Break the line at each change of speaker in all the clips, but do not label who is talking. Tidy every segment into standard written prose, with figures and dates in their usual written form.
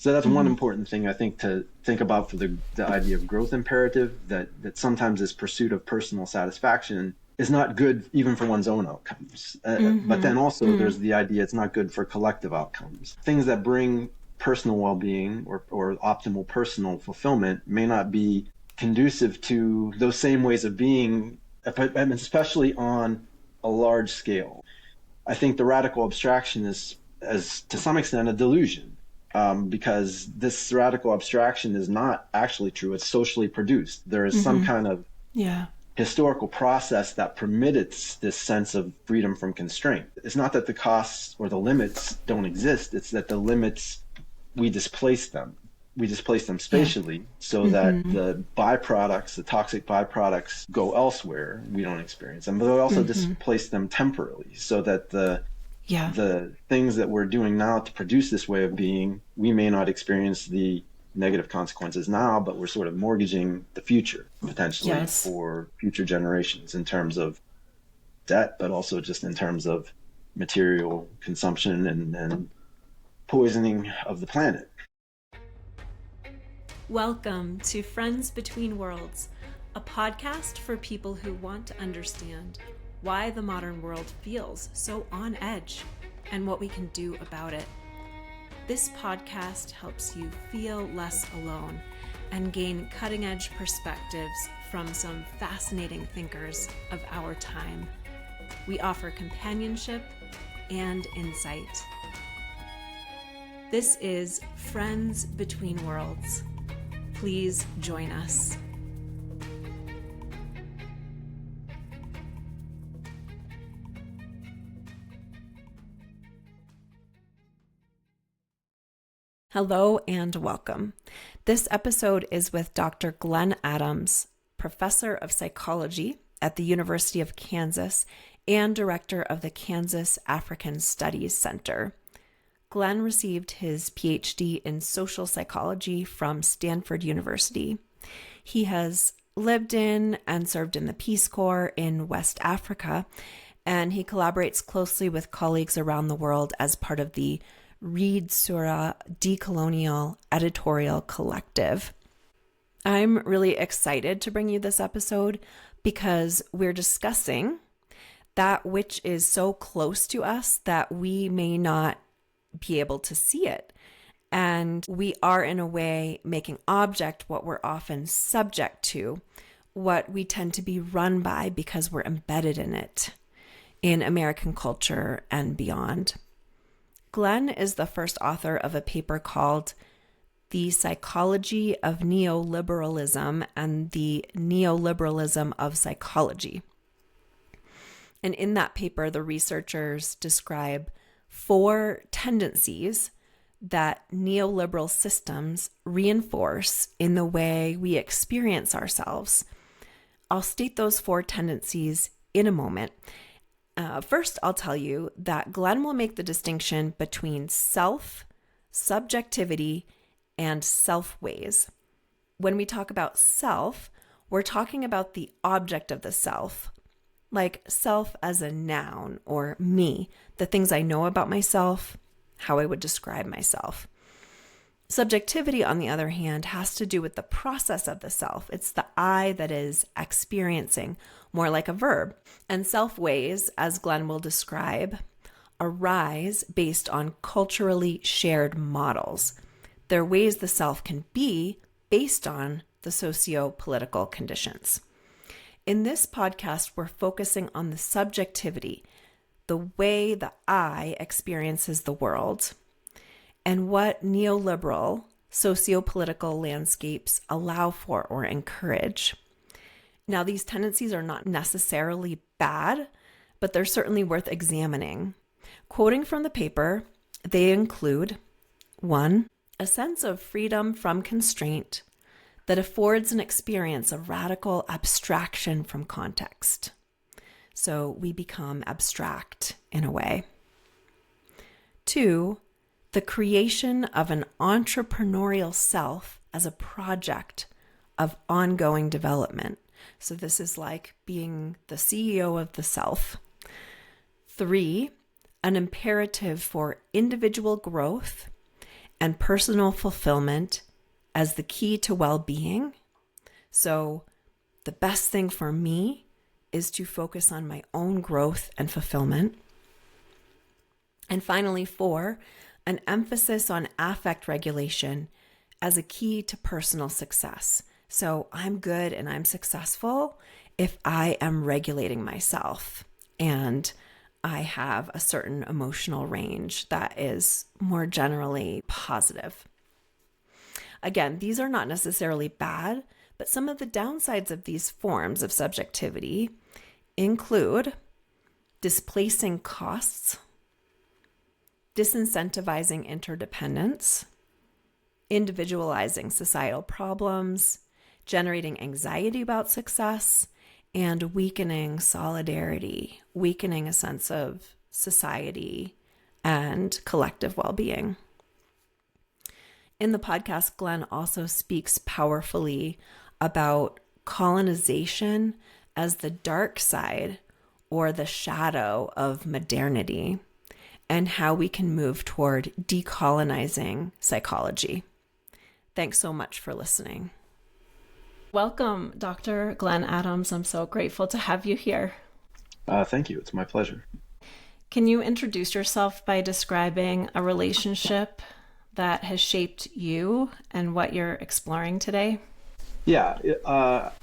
So that's one important thing I think to think about for the idea of growth imperative, that sometimes this pursuit of personal satisfaction is not good even for one's own outcomes. But then also there's the idea it's not good for collective outcomes. Things that bring personal well-being or optimal personal fulfillment may not be conducive to those same ways of being, especially on a large scale. I think the radical abstraction is to some extent a delusion, because this radical abstraction is not actually true. It's socially produced. There is some kind of historical process that permitted this sense of freedom from constraint. It's not that the costs or the limits don't exist. It's that the limits, we displace them. We displace them spatially so that the byproducts, the toxic byproducts, go elsewhere. We don't experience them, but we also displace them temporarily so that the things that we're doing now to produce this way of being, we may not experience the negative consequences now, but we're sort of mortgaging the future potentially for future generations in terms of debt, but also just in terms of material consumption and poisoning of the planet.
Welcome to Friends Between Worlds, a podcast for people who want to understand why the modern world feels so on edge and what we can do about it. This podcast helps you feel less alone and gain cutting-edge perspectives from some fascinating thinkers of our time. We offer companionship and insight. This is Friends Between Worlds. Please join us. Hello and welcome. This episode is with Dr. Glenn Adams, professor of psychology at the University of Kansas and director of the Kansas African Studies Center. Glenn received his PhD in social psychology from Stanford University. He has lived in and served in the Peace Corps in West Africa, and he collaborates closely with colleagues around the world as part of the Read Surah Decolonial editorial collective. I'm really excited to bring you this episode because we're discussing that which is so close to us that we may not be able to see it. And we are, in a way, making object what we're often subject to, what we tend to be run by because we're embedded in it, in American culture and beyond. Glenn is the first author of a paper called The Psychology of Neoliberalism and the Neoliberalism of Psychology. And in that paper, the researchers describe 4 tendencies that neoliberal systems reinforce in the way we experience ourselves. I'll state those 4 tendencies in a moment. First, I'll tell you that Glenn will make the distinction between self, subjectivity, and self-ways. When we talk about self, we're talking about the object of the self, like self as a noun or me, the things I know about myself, how I would describe myself. Subjectivity, on the other hand, has to do with the process of the self. It's the I that is experiencing, more like a verb. And self-ways, as Glenn will describe, arise based on culturally shared models. They're ways the self can be based on the socio-political conditions. In this podcast, we're focusing on the subjectivity, the way the I experiences the world, and what neoliberal socio-political landscapes allow for or encourage. Now, these tendencies are not necessarily bad, but they're certainly worth examining. Quoting from the paper, they include 1, a sense of freedom from constraint that affords an experience of radical abstraction from context. So we become abstract in a way. 2, the creation of an entrepreneurial self as a project of ongoing development. So this is like being the CEO of the self. 3, an imperative for individual growth and personal fulfillment as the key to well-being. So the best thing for me is to focus on my own growth and fulfillment. And finally, 4, an emphasis on affect regulation as a key to personal success. So I'm good and I'm successful if I am regulating myself and I have a certain emotional range that is more generally positive. Again, these are not necessarily bad, but some of the downsides of these forms of subjectivity include displacing costs, disincentivizing interdependence, individualizing societal problems, generating anxiety about success, and weakening solidarity, weakening a sense of society and collective well-being. In the podcast, Glenn also speaks powerfully about colonization as the dark side or the shadow of modernity and how we can move toward decolonizing psychology. Thanks so much for listening. Welcome, Dr. Glenn Adams. I'm so grateful to have you here.
Thank you. It's my pleasure.
Can you introduce yourself by describing a relationship that has shaped you and what you're exploring today?
Yeah,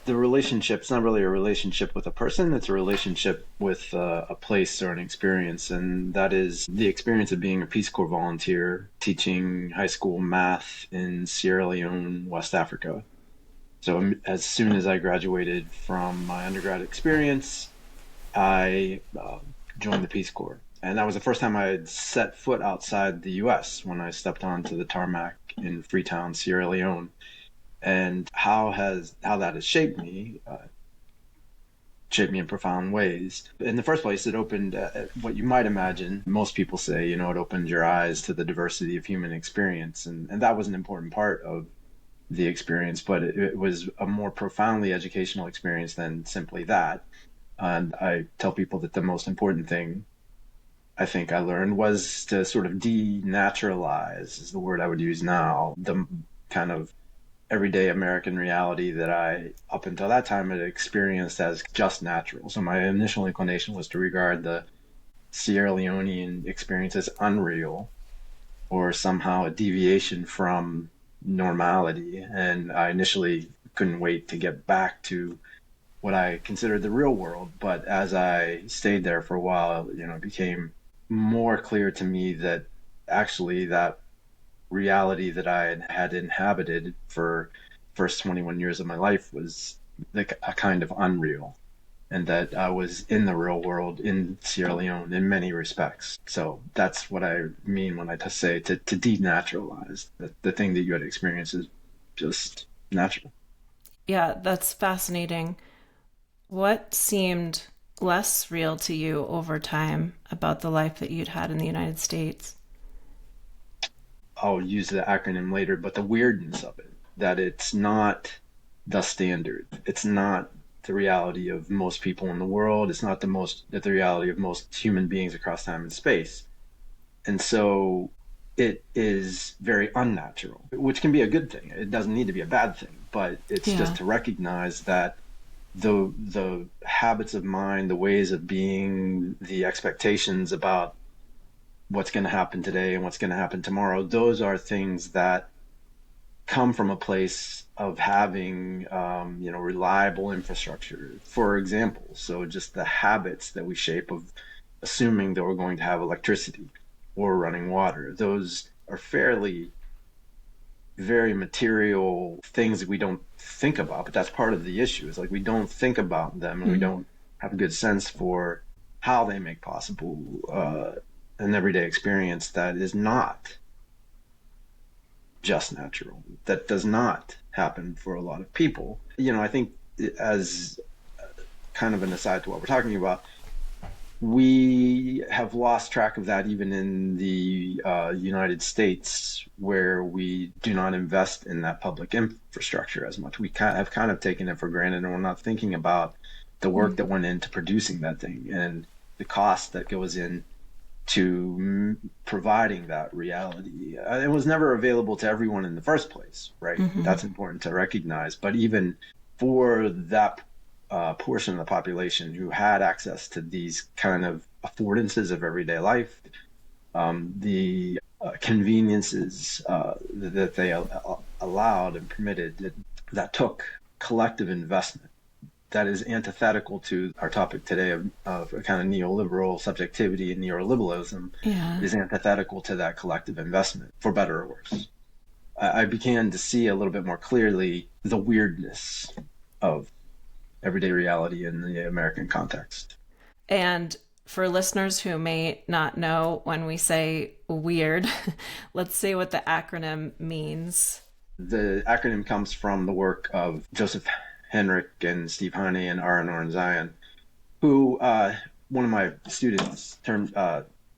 the relationship's not really a relationship with a person. It's a relationship with a place or an experience. And that is the experience of being a Peace Corps volunteer teaching high school math in Sierra Leone, West Africa. So as soon as I graduated from my undergrad experience, I joined the Peace Corps. And that was the first time I had set foot outside the U.S. when I stepped onto the tarmac in Freetown, Sierra Leone. And how that has shaped me in profound ways. In the first place, it opened what you might imagine. Most people say, it opened your eyes to the diversity of human experience. And that was an important part of the experience, but it was a more profoundly educational experience than simply that. And I tell people that the most important thing I think I learned was to sort of denaturalize, is the word I would use now, the kind of everyday American reality that I, up until that time, had experienced as just natural. So my initial inclination was to regard the Sierra Leonean experience as unreal or somehow a deviation from normality. And I initially couldn't wait to get back to what I considered the real world. But as I stayed there for a while, it became more clear to me that actually that reality that I had inhabited for first 21 years of my life was a kind of unreal, and that I was in the real world in Sierra Leone in many respects. So that's what I mean when I say to denaturalize, that the thing that you had experienced is just natural.
Yeah, that's fascinating. What seemed less real to you over time about the life that you'd had in the United States?
I'll use the acronym later, but the weirdness of it, that it's not the standard. It's not the reality of most people in the world. It's not the reality of most human beings across time and space. And so it is very unnatural, which can be a good thing. It doesn't need to be a bad thing, but it's just to recognize that the habits of mind, the ways of being, the expectations about what's going to happen today and what's going to happen tomorrow, those are things that come from a place of having, reliable infrastructure, for example. So just the habits that we shape of assuming that we're going to have electricity or running water, those are very material things that we don't think about, but that's part of the issue. It's like we don't think about them and we don't have a good sense for how they make possible an everyday experience that is not just natural, that does not happen for a lot of people. I think, as kind of an aside to what we're talking about, we have lost track of that even in the United States, where we do not invest in that public infrastructure as much. We have kind of taken it for granted, and we're not thinking about the work that went into producing that thing and the cost that goes in to providing that reality. It was never available to everyone in the first place, right? That's important to recognize. But even for that portion of the population who had access to these kind of affordances of everyday life, the conveniences that they allowed and permitted, that took collective investment. That is antithetical to our topic today of kind of neoliberal subjectivity and neoliberalism, is antithetical to that collective investment, for better or worse. I began to see a little bit more clearly the weirdness of everyday reality in the American context.
And for listeners who may not know, when we say weird, let's say what the acronym means.
The acronym comes from the work of Joseph Henrich and Steve Heine and Aaron Zion, who one of my students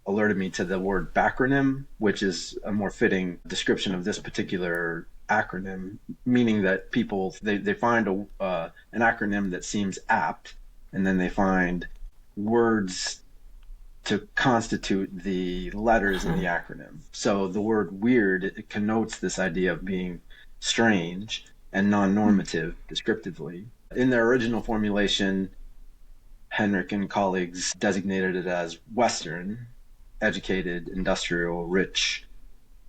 alerted me to the word backronym, which is a more fitting description of this particular acronym, meaning that people, they find an acronym that seems apt, and then they find words to constitute the letters in the acronym. So the word weird, it connotes this idea of being strange and non-normative descriptively. In their original formulation, Henrich and colleagues designated it as Western, educated, industrial, rich,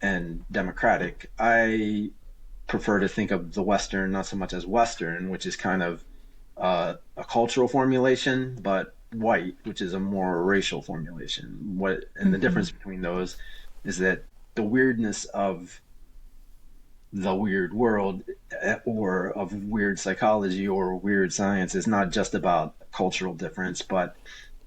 and democratic. I prefer to think of the Western not so much as Western, which is kind of a cultural formulation, but white, which is a more racial formulation. And the difference between those is that the weirdness of the weird world, or of weird psychology or weird science, is not just about cultural difference, but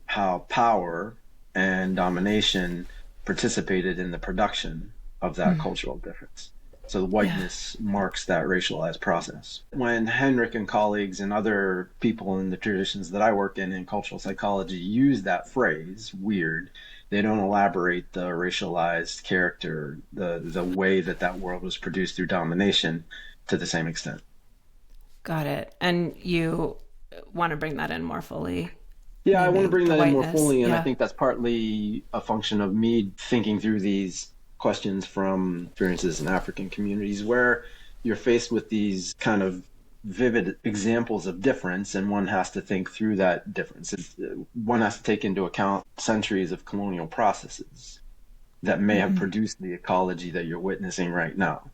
how power and domination participated in the production of that cultural difference. So the whiteness marks that racialized process. When Henrich and colleagues and other people in the traditions that I work in cultural psychology, use that phrase, weird, they don't elaborate the racialized character, the way that world was produced through domination to the same extent.
Got it. And you want to bring that in more fully?
Yeah, I want to bring that in more
whiteness.
fully, and I think that's partly a function of me thinking through these questions from experiences in African communities, where you're faced with these kind of vivid examples of difference, and one has to think through that difference. One has to take into account centuries of colonial processes that may have produced the ecology that you're witnessing right now.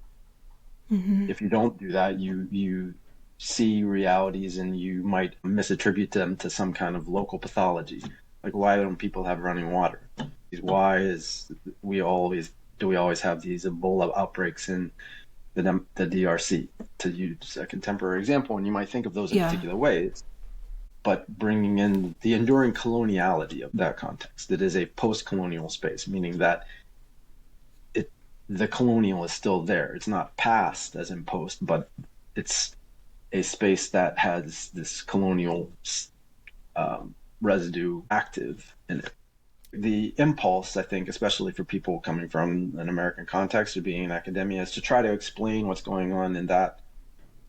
If you don't do that, you see realities and you might misattribute them to some kind of local pathology. Like, why don't people have running water? Why do we always have these Ebola outbreaks in the DRC, to use a contemporary example? And you might think of those in particular ways, but bringing in the enduring coloniality of that context. It is a post-colonial space, meaning that the colonial is still there. It's not past as in post, but it's a space that has this colonial residue active in it. The impulse, I think, especially for people coming from an American context or being in academia, is to try to explain what's going on in that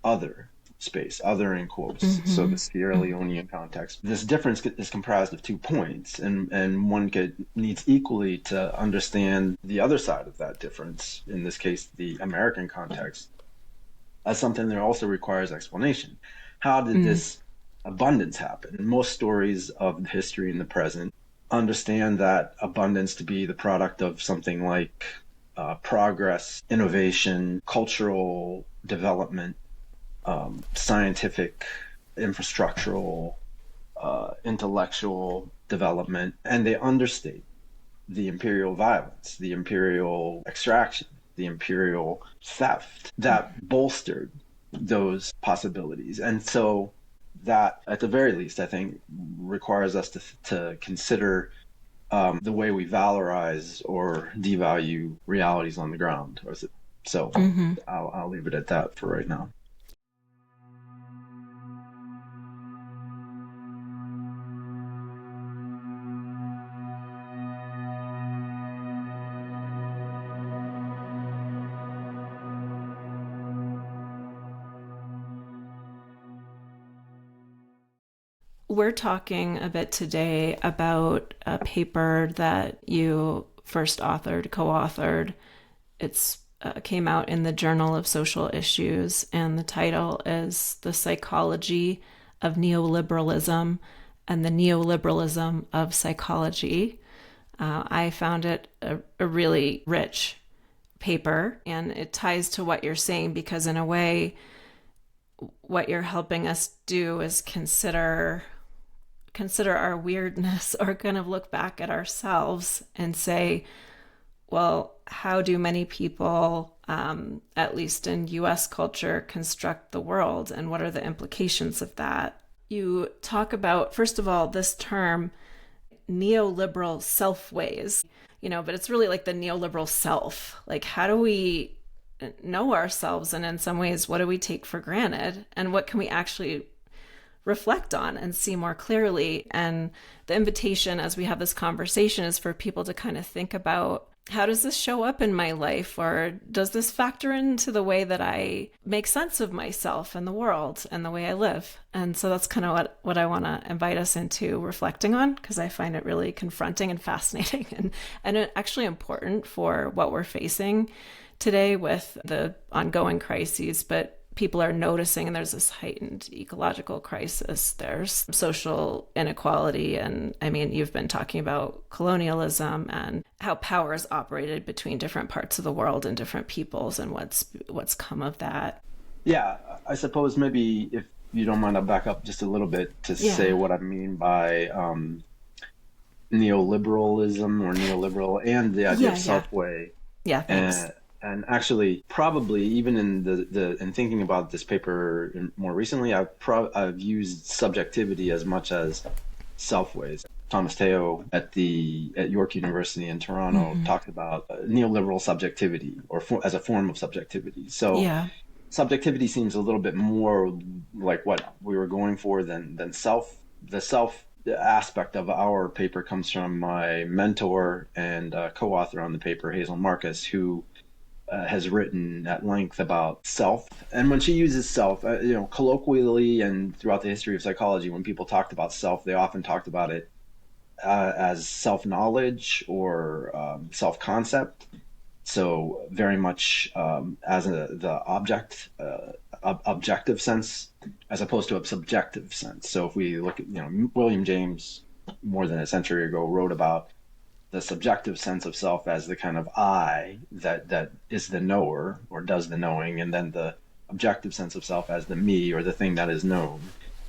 other space, other in quotes. So the Sierra Leonean context. This difference is comprised of 2 points, and one needs equally to understand the other side of that difference, in this case, the American context, as something that also requires explanation. How did this abundance happen? Most stories of history in the present understand that abundance to be the product of something like progress, innovation, cultural development, scientific, infrastructural, intellectual development, and they understate the imperial violence, the imperial extraction, the imperial theft that bolstered those possibilities. And so that, at the very least, I think, requires us to consider the way we valorize or devalue realities on the ground. So I'll leave it at that for right now.
we're talking a bit today about a paper that you first authored, co-authored. It's came out in the Journal of Social Issues, and the title is The Psychology of Neoliberalism and the Neoliberalism of Psychology. I found it a really rich paper, and it ties to what you're saying, because in a way, what you're helping us do is consider our weirdness, or kind of look back at ourselves and say, well, how do many people, at least in US culture, construct the world, and what are the implications of that? You talk about, first of all, this term, neoliberal self-ways, but it's really like the neoliberal self. Like, how do we know ourselves? And in some ways, what do we take for granted? And what can we actually reflect on and see more clearly? And the invitation as we have this conversation is for people to kind of think about, how does this show up in my life? Or does this factor into the way that I make sense of myself and the world and the way I live? And so that's kind of what I want to invite us into reflecting on, because I find it really confronting and fascinating and actually important for what we're facing today with the ongoing crises. But people are noticing, and there's this heightened ecological crisis, there's social inequality, and I mean, you've been talking about colonialism and how power is operated between different parts of the world and different peoples, and what's come of that.
Yeah, I suppose maybe if you don't mind, I'll back up just a little bit to say what I mean by neoliberalism or neoliberal, and the idea of self-way.
Yeah, thanks.
And actually, probably even in thinking about this paper more recently, I've used subjectivity as much as self-ways. Thomas Teo at York University in Toronto talked about neoliberal subjectivity, or as a form of subjectivity. So subjectivity seems a little bit more like what we were going for than self. The self aspect of our paper comes from my mentor and co-author on the paper, Hazel Marcus, who has written at length about self. And when she uses self, colloquially and throughout the history of psychology, when people talked about self, they often talked about it as self-knowledge or self-concept. So very much as the objective sense, as opposed to a subjective sense. So if we look at, William James, more than a century ago, wrote about the subjective sense of self as the kind of I that is the knower or does the knowing, and then the objective sense of self as the me or the thing that is known.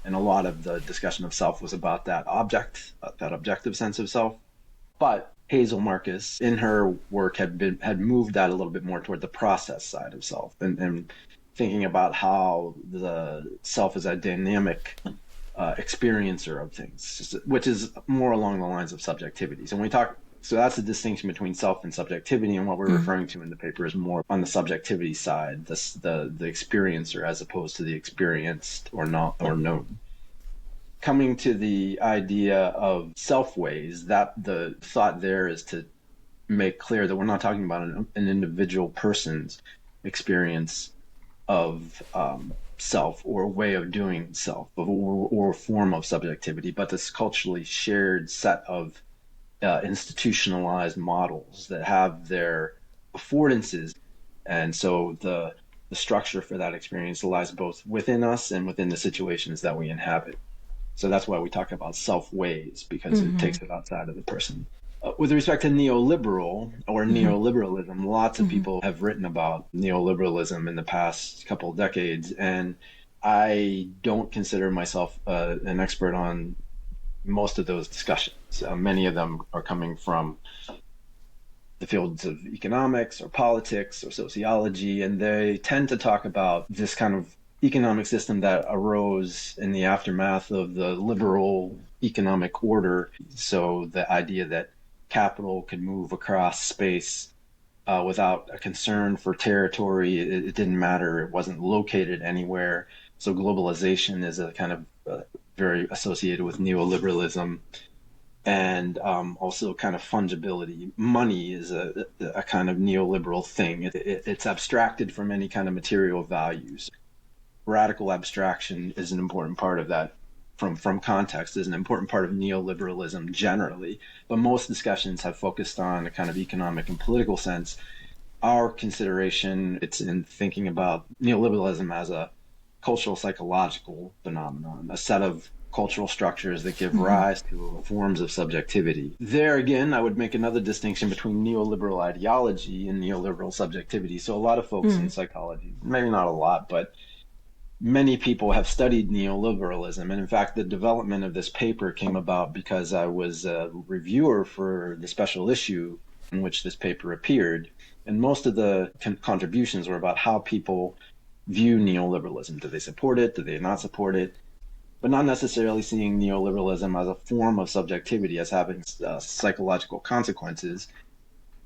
And a lot of the discussion of self was about that objective sense of self. But Hazel Marcus, in her work, had moved that a little bit more toward the process side of self, and thinking about how the self is a dynamic experiencer of things, which is more along the lines of subjectivity. So that's the distinction between self and subjectivity, and what we're referring to in the paper is more on the subjectivity side, the experiencer as opposed to the experienced or not or known. Coming to the idea of self-ways, that the thought there is to make clear that we're not talking about an individual person's experience of self or way of doing self or form of subjectivity, but this culturally shared set of institutionalized models that have their affordances. And so the structure for that experience lies both within us and within the situations that we inhabit. So that's why we talk about self-ways, because it takes it outside of the person. With respect to neoliberal or neoliberalism, lots of people have written about neoliberalism in the past couple of decades, and I don't consider myself an expert on most of those discussions. Many of them are coming from the fields of economics or politics or sociology, and they tend to talk about this kind of economic system that arose in the aftermath of the liberal economic order. So the idea that capital could move across space without a concern for territory, it didn't matter, it wasn't located anywhere. So globalization is a kind of very associated with neoliberalism, and also kind of fungibility. Money is a kind of neoliberal thing. It's abstracted from any kind of material values. Radical abstraction is an important part of that from context is an important part of neoliberalism generally, but most discussions have focused on a kind of economic and political sense. Our consideration, it's in thinking about neoliberalism as a cultural psychological phenomenon, a set of cultural structures that give rise to forms of subjectivity. There again, I would make another distinction between neoliberal ideology and neoliberal subjectivity. So a lot of folks in psychology, maybe not a lot, but many people have studied neoliberalism. And in fact, the development of this paper came about because I was a reviewer for the special issue in which this paper appeared. And most of the contributions were about how people view neoliberalism. Do they support it? Do they not support it? But not necessarily seeing neoliberalism as a form of subjectivity, as having psychological consequences,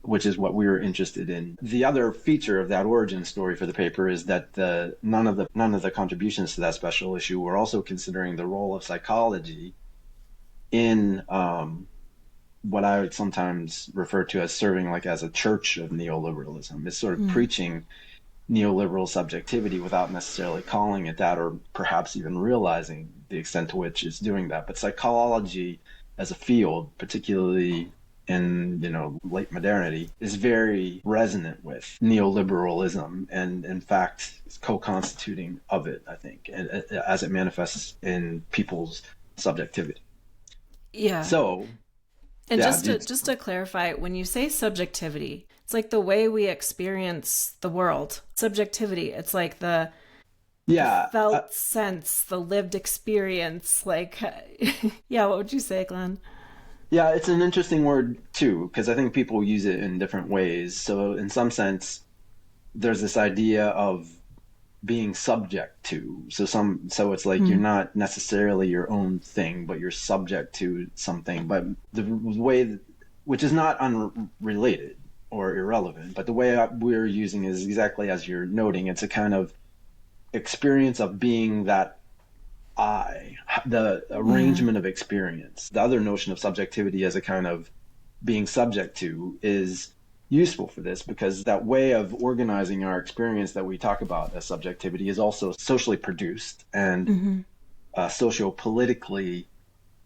which is what we were interested in. The other feature of that origin story for the paper is that none of the contributions to that special issue were also considering the role of psychology in what I would sometimes refer to as serving like as a church of neoliberalism. It's sort of preaching neoliberal subjectivity without necessarily calling it that, or perhaps even realizing the extent to which it's doing that. But psychology as a field, particularly in late modernity, is very resonant with neoliberalism, and in fact is co-constituting of it, I think, and as it manifests in people's subjectivity.
Yeah.
So,
and just to clarify, when you say subjectivity, it's like the way we experience the world. Subjectivity, it's like the felt sense, the lived experience. Like, yeah, what would you say, Glenn?
Yeah, it's an interesting word too, because I think people use it in different ways. So in some sense, there's this idea of being subject to. So it's like you're not necessarily your own thing, but you're subject to something. But the way, which is not unrelated or irrelevant, but the way we're using it is exactly as you're noting. It's a kind of experience of being that the arrangement of experience. The other notion of subjectivity as a kind of being subject to is useful for this, because that way of organizing our experience that we talk about as subjectivity is also socially produced and socio-politically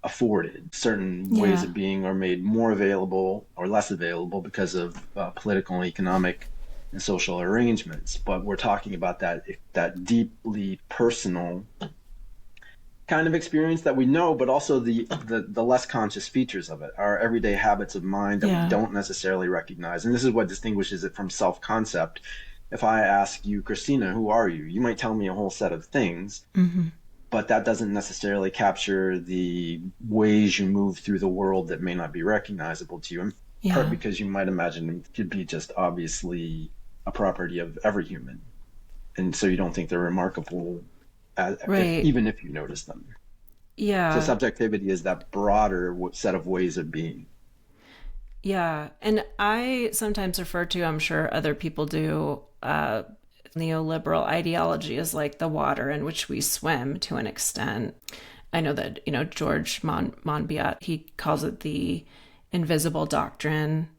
afforded. Certain ways of being are made more available or less available because of political and economic and social arrangements. But we're talking about that deeply personal kind of experience that we know, but also the less conscious features of it, our everyday habits of mind that we don't necessarily recognize. And this is what distinguishes it from self-concept. If I ask you, Christina, who are you? You might tell me a whole set of things, but that doesn't necessarily capture the ways you move through the world that may not be recognizable to you, in part because you might imagine it could be just obviously a property of every human. And so you don't think they're remarkable, even if you notice them.
Yeah.
So subjectivity is that broader set of ways of being.
Yeah. And I sometimes refer to, I'm sure other people do, neoliberal ideology as like the water in which we swim to an extent. I know that, George Monbiot, he calls it the invisible doctrine.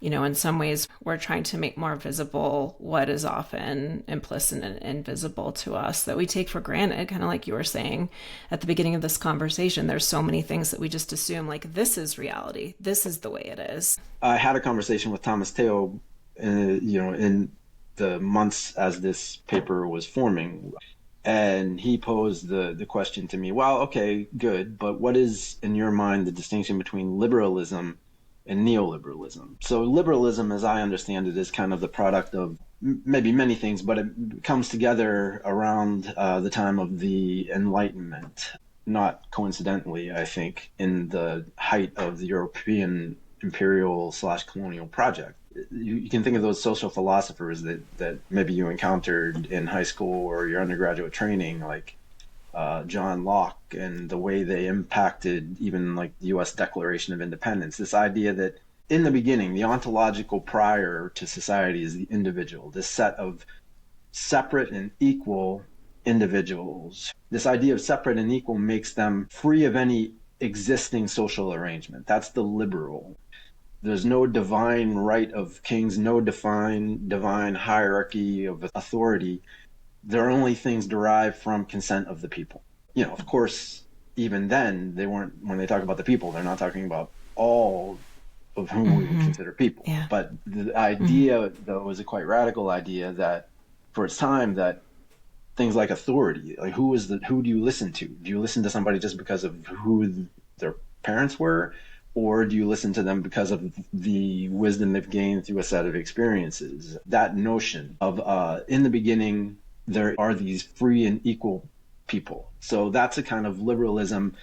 In some ways, we're trying to make more visible what is often implicit and invisible to us that we take for granted, kind of like you were saying at the beginning of this conversation. There's so many things that we just assume, like, this is reality. This is the way it is.
I had a conversation with Thomas Teo, in the months as this paper was forming, and he posed the question to me, well, okay, good, but what is, in your mind, the distinction between liberalism and neoliberalism? So liberalism, as I understand it, is kind of the product of maybe many things, but it comes together around the time of the Enlightenment, not coincidentally, I think, in the height of the European imperial/colonial project. You can think of those social philosophers that maybe you encountered in high school or your undergraduate training, like John Locke, and the way they impacted even like the U.S. Declaration of Independence. This idea that in the beginning, the ontological prior to society is the individual, this set of separate and equal individuals. This idea of separate and equal makes them free of any existing social arrangement. That's the liberal. There's no divine right of kings, no divine hierarchy of authority. There are only things derived from consent of the people. of course, even then, they weren't, when they talk about the people, they're not talking about all of whom we would consider people.
Yeah.
But the idea, though, was a quite radical idea that for its time, that things like authority, like who do you listen to? Do you listen to somebody just because of who their parents were? Or do you listen to them because of the wisdom they've gained through a set of experiences? That notion of, in the beginning, there are these free and equal people. So that's a kind of liberalism.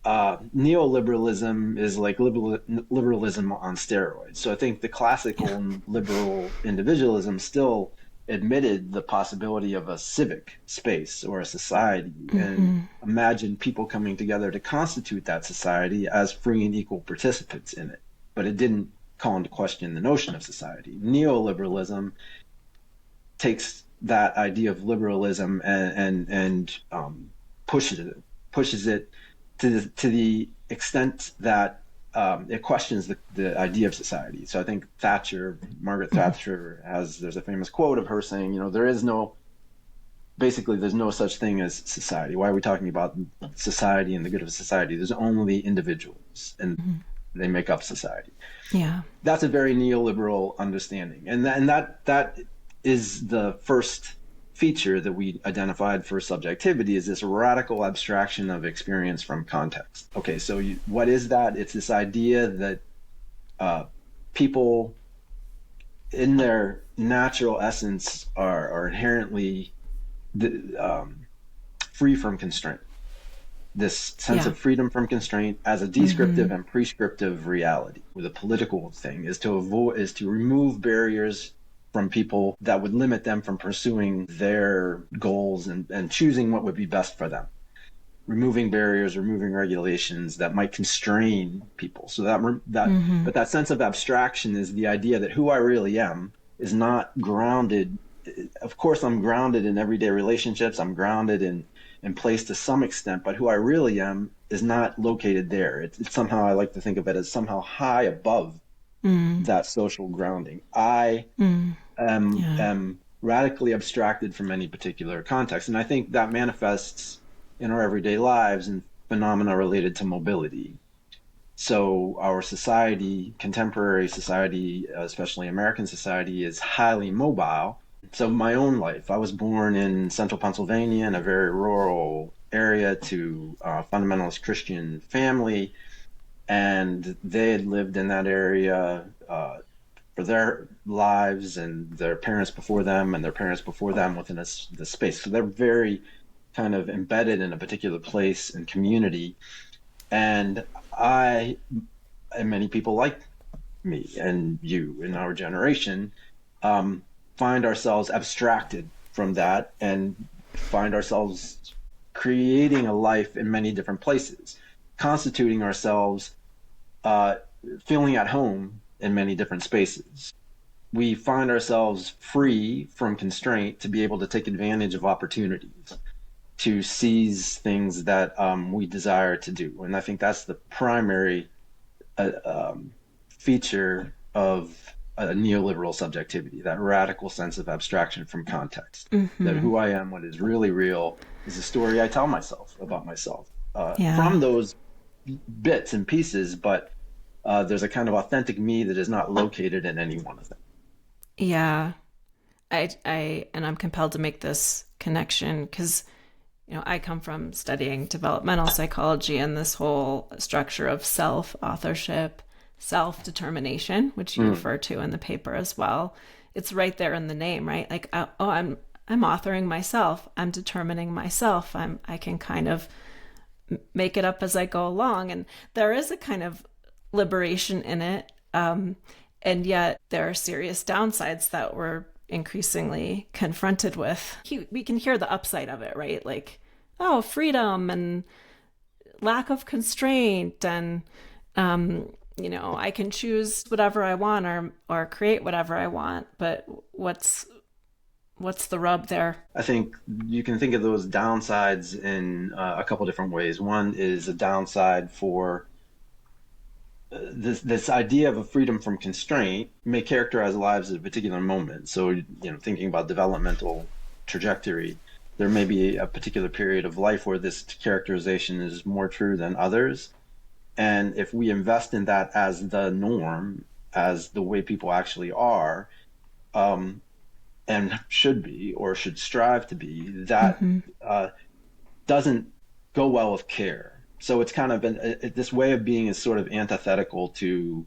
Neoliberalism is like liberalism on steroids. So I think the classical liberal individualism still admitted the possibility of a civic space or a society, and imagined people coming together to constitute that society as free and equal participants in it. But it didn't call into question the notion of society. Neoliberalism takes that idea of liberalism and pushes it to the extent that it questions the idea of society. So I think Margaret Thatcher there's a famous quote of her saying, there's no such thing as society. Why are we talking about society and the good of society? There's only individuals, and they make up society.
Yeah.
That's a very neoliberal understanding. And that is the first feature that we identified for subjectivity, is this radical abstraction of experience from context. Okay, so what is that? It's this idea that people in their natural essence are inherently free from constraint. This sense of freedom from constraint as a descriptive and prescriptive reality, where the political thing is to remove barriers from people that would limit them from pursuing their goals and choosing what would be best for them. Removing barriers, removing regulations that might constrain people. So but that sense of abstraction is the idea that who I really am is not grounded. Of course, I'm grounded in everyday relationships. I'm grounded in place to some extent, but who I really am is not located there. It's somehow, I like to think of it as somehow high above that social grounding. I am radically abstracted from any particular context. And I think that manifests in our everyday lives in phenomena related to mobility. So our society, contemporary society, especially American society, is highly mobile. So my own life, I was born in central Pennsylvania in a very rural area to a fundamentalist Christian family. And they had lived in that area for their lives, and their parents before them and their parents before them within the space. So they're very kind of embedded in a particular place and community. And I, and many people like me and you in our generation, find ourselves abstracted from that and find ourselves creating a life in many different places, constituting ourselves, feeling at home in many different spaces. We find ourselves free from constraint to be able to take advantage of opportunities, to seize things that we desire to do. And I think that's the primary feature of a neoliberal subjectivity, that radical sense of abstraction from context, that who I am, what is really real, is a story I tell myself about myself from those bits and pieces, but there's a kind of authentic me that is not located in any one of them.
Yeah. I'm compelled to make this connection because, I come from studying developmental psychology and this whole structure of self-authorship, self-determination, which you refer to in the paper as well. It's right there in the name, right? Like, I'm authoring myself. I'm determining myself. I can kind of make it up as I go along. And there is a kind of liberation in it. And yet there are serious downsides that we're increasingly confronted with. We can hear the upside of it, right? Like, freedom and lack of constraint, and I can choose whatever I want or create whatever I want. But what's the rub there?
I think you can think of those downsides in a couple different ways. One is a downside for this idea of a freedom from constraint may characterize lives at a particular moment. So, thinking about developmental trajectory, there may be a particular period of life where this characterization is more true than others. And if we invest in that as the norm, as the way people actually are, and should be or should strive to be, that doesn't go well with care. So it's kind of this way of being is sort of antithetical to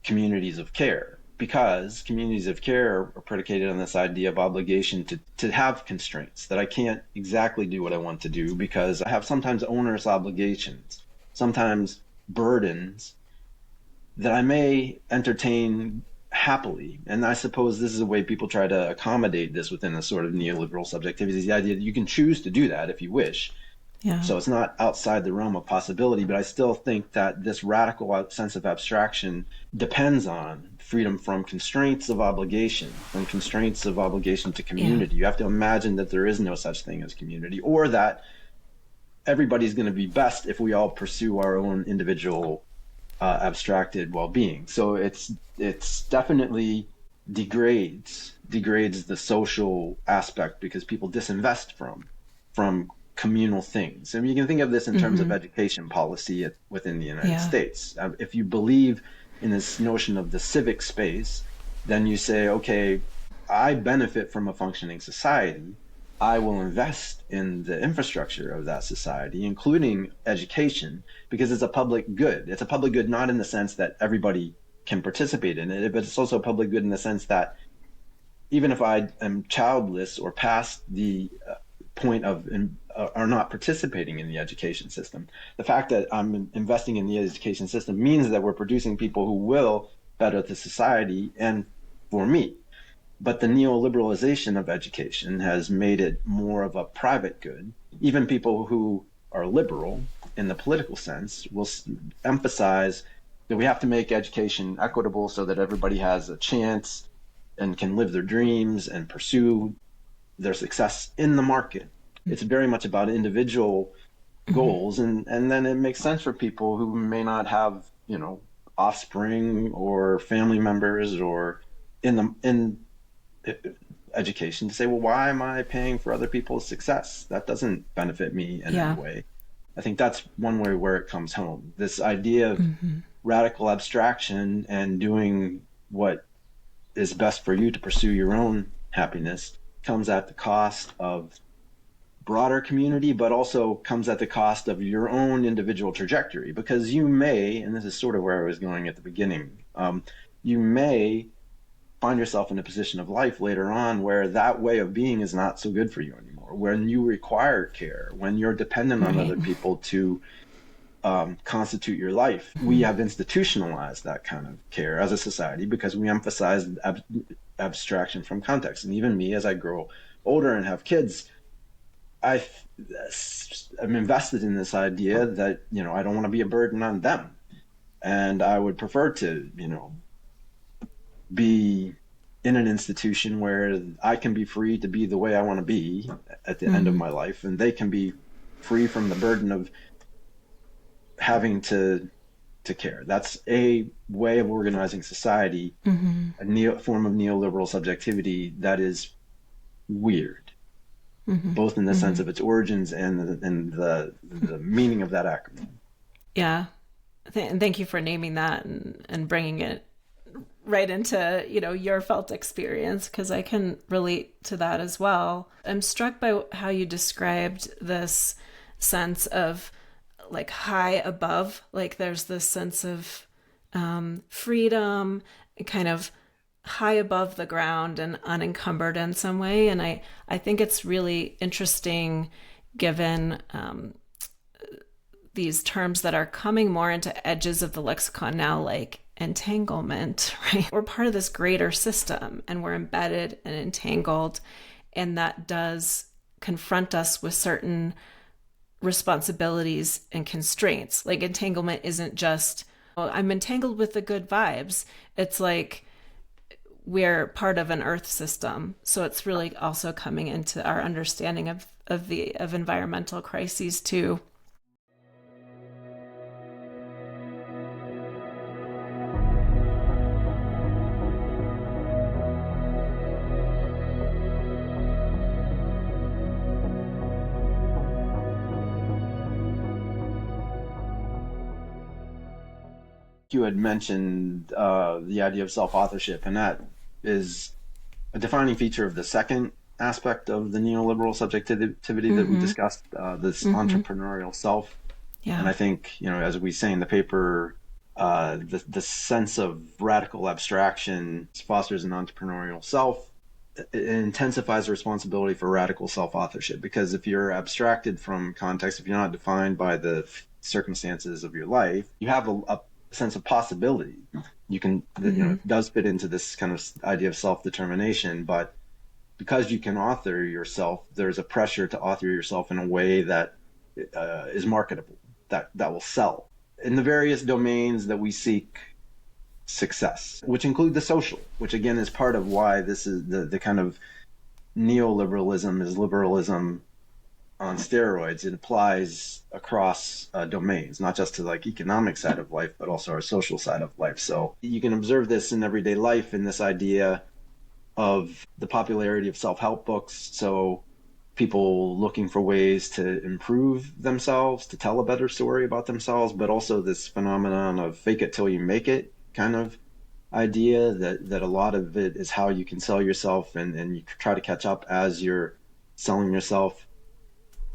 communities of care, because communities of care are predicated on this idea of obligation to have constraints, that I can't exactly do what I want to do because I have sometimes onerous obligations, sometimes burdens that I may entertain happily. And I suppose this is a way people try to accommodate this within a sort of neoliberal subjectivity, is the idea that you can choose to do that if you wish.
Yeah.
So it's not outside the realm of possibility, but I still think that this radical sense of abstraction depends on freedom from constraints of obligation, from constraints of obligation to community. You have to imagine that there is no such thing as community, or that everybody's going to be best if we all pursue our own individual abstracted well-being. So it's definitely degrades the social aspect, because people disinvest from communal things. I mean, you can think of this in terms of education policy within the United States. If you believe in this notion of the civic space, then you say, okay, I benefit from a functioning society. I will invest in the infrastructure of that society, including education, because it's a public good. It's a public good not in the sense that everybody can participate in it, but it's also a public good in the sense that even if I am childless or past the point of are not participating in the education system, the fact that I'm investing in the education system means that we're producing people who will better the society and for me. But the neoliberalization of education has made it more of a private good. Even people who are liberal in the political sense will emphasize that we have to make education equitable so that everybody has a chance and can live their dreams and pursue their success in the market. It's very much about individual goals, and then it makes sense for people who may not have, offspring or family members or in education to say, well, why am I paying for other people's success? That doesn't benefit me in any way. I think that's one way where it comes home. This idea of radical abstraction and doing what is best for you to pursue your own happiness comes at the cost of broader community, but also comes at the cost of your own individual trajectory, because you may, and this is sort of where I was going at the beginning, you may find yourself in a position of life later on where that way of being is not so good for you anymore, when you require care, when you're dependent on other people to constitute your life. We have institutionalized that kind of care as a society because we emphasize abstraction from context. And even me, as I grow older and have kids, I'm invested in this idea that, I don't want to be a burden on them. And I would prefer to, be in an institution where I can be free to be the way I want to be at the end of my life, and they can be free from the burden of having to care. That's a way of organizing society, a form of neoliberal subjectivity that is weird. Both in the sense of its origins and the meaning of that acronym.
Yeah. Thank you for naming that and bringing it right into, your felt experience, because I can relate to that as well. I'm struck by how you described this sense of like high above, like there's this sense of freedom, kind of high above the ground and unencumbered in some way. And I think it's really interesting given these terms that are coming more into edges of the lexicon now, like entanglement, right? We're part of this greater system and we're embedded and entangled, and that does confront us with certain responsibilities and constraints. Like entanglement isn't just, oh, I'm entangled with the good vibes. It's like we're part of an earth system. So it's really also coming into our understanding of environmental crises too.
you had mentioned the idea of self-authorship, and that is a defining feature of the second aspect of the neoliberal subjectivity that we discussed, this entrepreneurial self.
Yeah.
And I think, as we say in the paper, the sense of radical abstraction fosters an entrepreneurial self. It intensifies the responsibility for radical self-authorship, because if you're abstracted from context, if you're not defined by the circumstances of your life, you have a sense of possibility. You can, it does fit into this kind of idea of self-determination, but because you can author yourself, there's a pressure to author yourself in a way that is marketable, that will sell in the various domains that we seek success, which include the social, which again is part of why this is the kind of neoliberalism is liberalism on steroids. It applies across domains, not just to like economic side of life, but also our social side of life. So you can observe this in everyday life in this idea of the popularity of self-help books. So people looking for ways to improve themselves, to tell a better story about themselves, but also this phenomenon of fake it till you make it kind of idea that a lot of it is how you can sell yourself, and you try to catch up as you're selling yourself.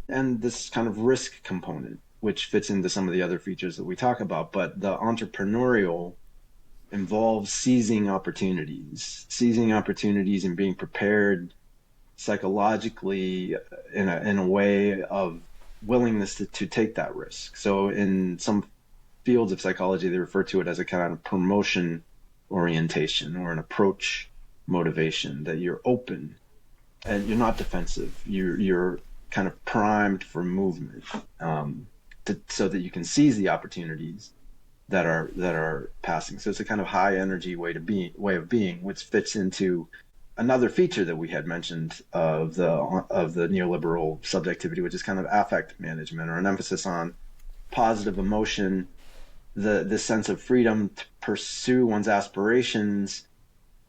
And this kind of risk component, which fits into some of the other features that we talk about. But the entrepreneurial involves seizing opportunities and being prepared psychologically in a way of willingness to take that risk. So in some fields of psychology, they refer to it as a kind of promotion orientation or an approach motivation, that you're open and you're not defensive. You're kind of primed for movement, so that you can seize the opportunities that are passing. So it's a kind of high energy way of being, which fits into another feature that we had mentioned of the neoliberal subjectivity, which is kind of affect management, or an emphasis on positive emotion, the sense of freedom to pursue one's aspirations.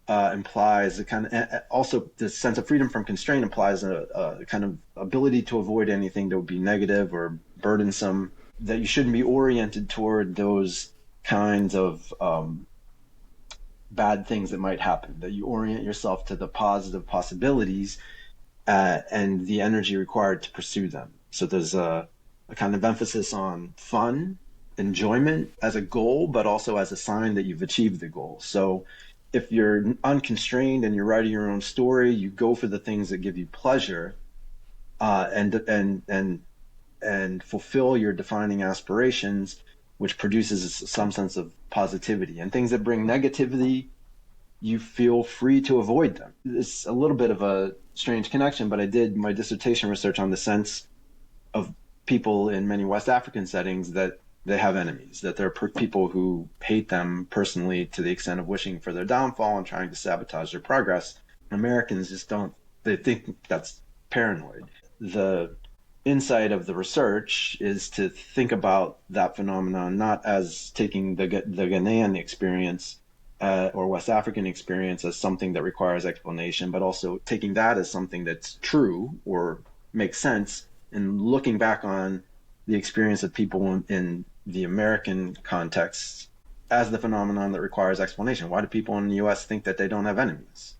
Implies a kind of, also the sense of freedom from constraint implies a kind of ability to avoid anything that would be negative or burdensome, that you shouldn't be oriented toward those kinds of bad things that might happen, that you orient yourself to the positive possibilities and the energy required to pursue them. So there's a kind of emphasis on fun, enjoyment as a goal, but also as a sign that you've achieved the goal. So if you're unconstrained and you're writing your own story, you go for the things that give you pleasure, and fulfill your defining aspirations, which produces some sense of positivity. And things that bring negativity, you feel free to avoid them. It's a little bit of a strange connection, but I did my dissertation research on the sense of people in many West African settings that they have enemies, that there are people who hate them personally to the extent of wishing for their downfall and trying to sabotage their progress. Americans just don't, they think that's paranoid. The insight of the research is to think about that phenomenon not as taking the Ghanaian experience or West African experience as something that requires explanation, but also taking that as something that's true or makes sense, and looking back on the experience of people in the American context as the phenomenon that requires explanation. Why do people in the US think that they don't have enemies?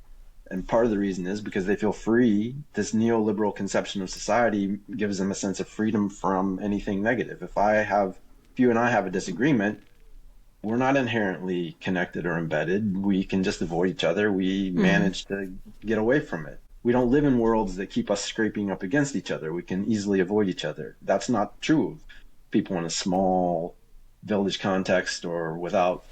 And part of the reason is because they feel free. This neoliberal conception of society gives them a sense of freedom from anything negative. If you and I have a disagreement, we're not inherently connected or embedded. We can just avoid each other. We manage to get away from it. We don't live in worlds that keep us scraping up against each other. We can easily avoid each other. That's not true of people in a small village context or without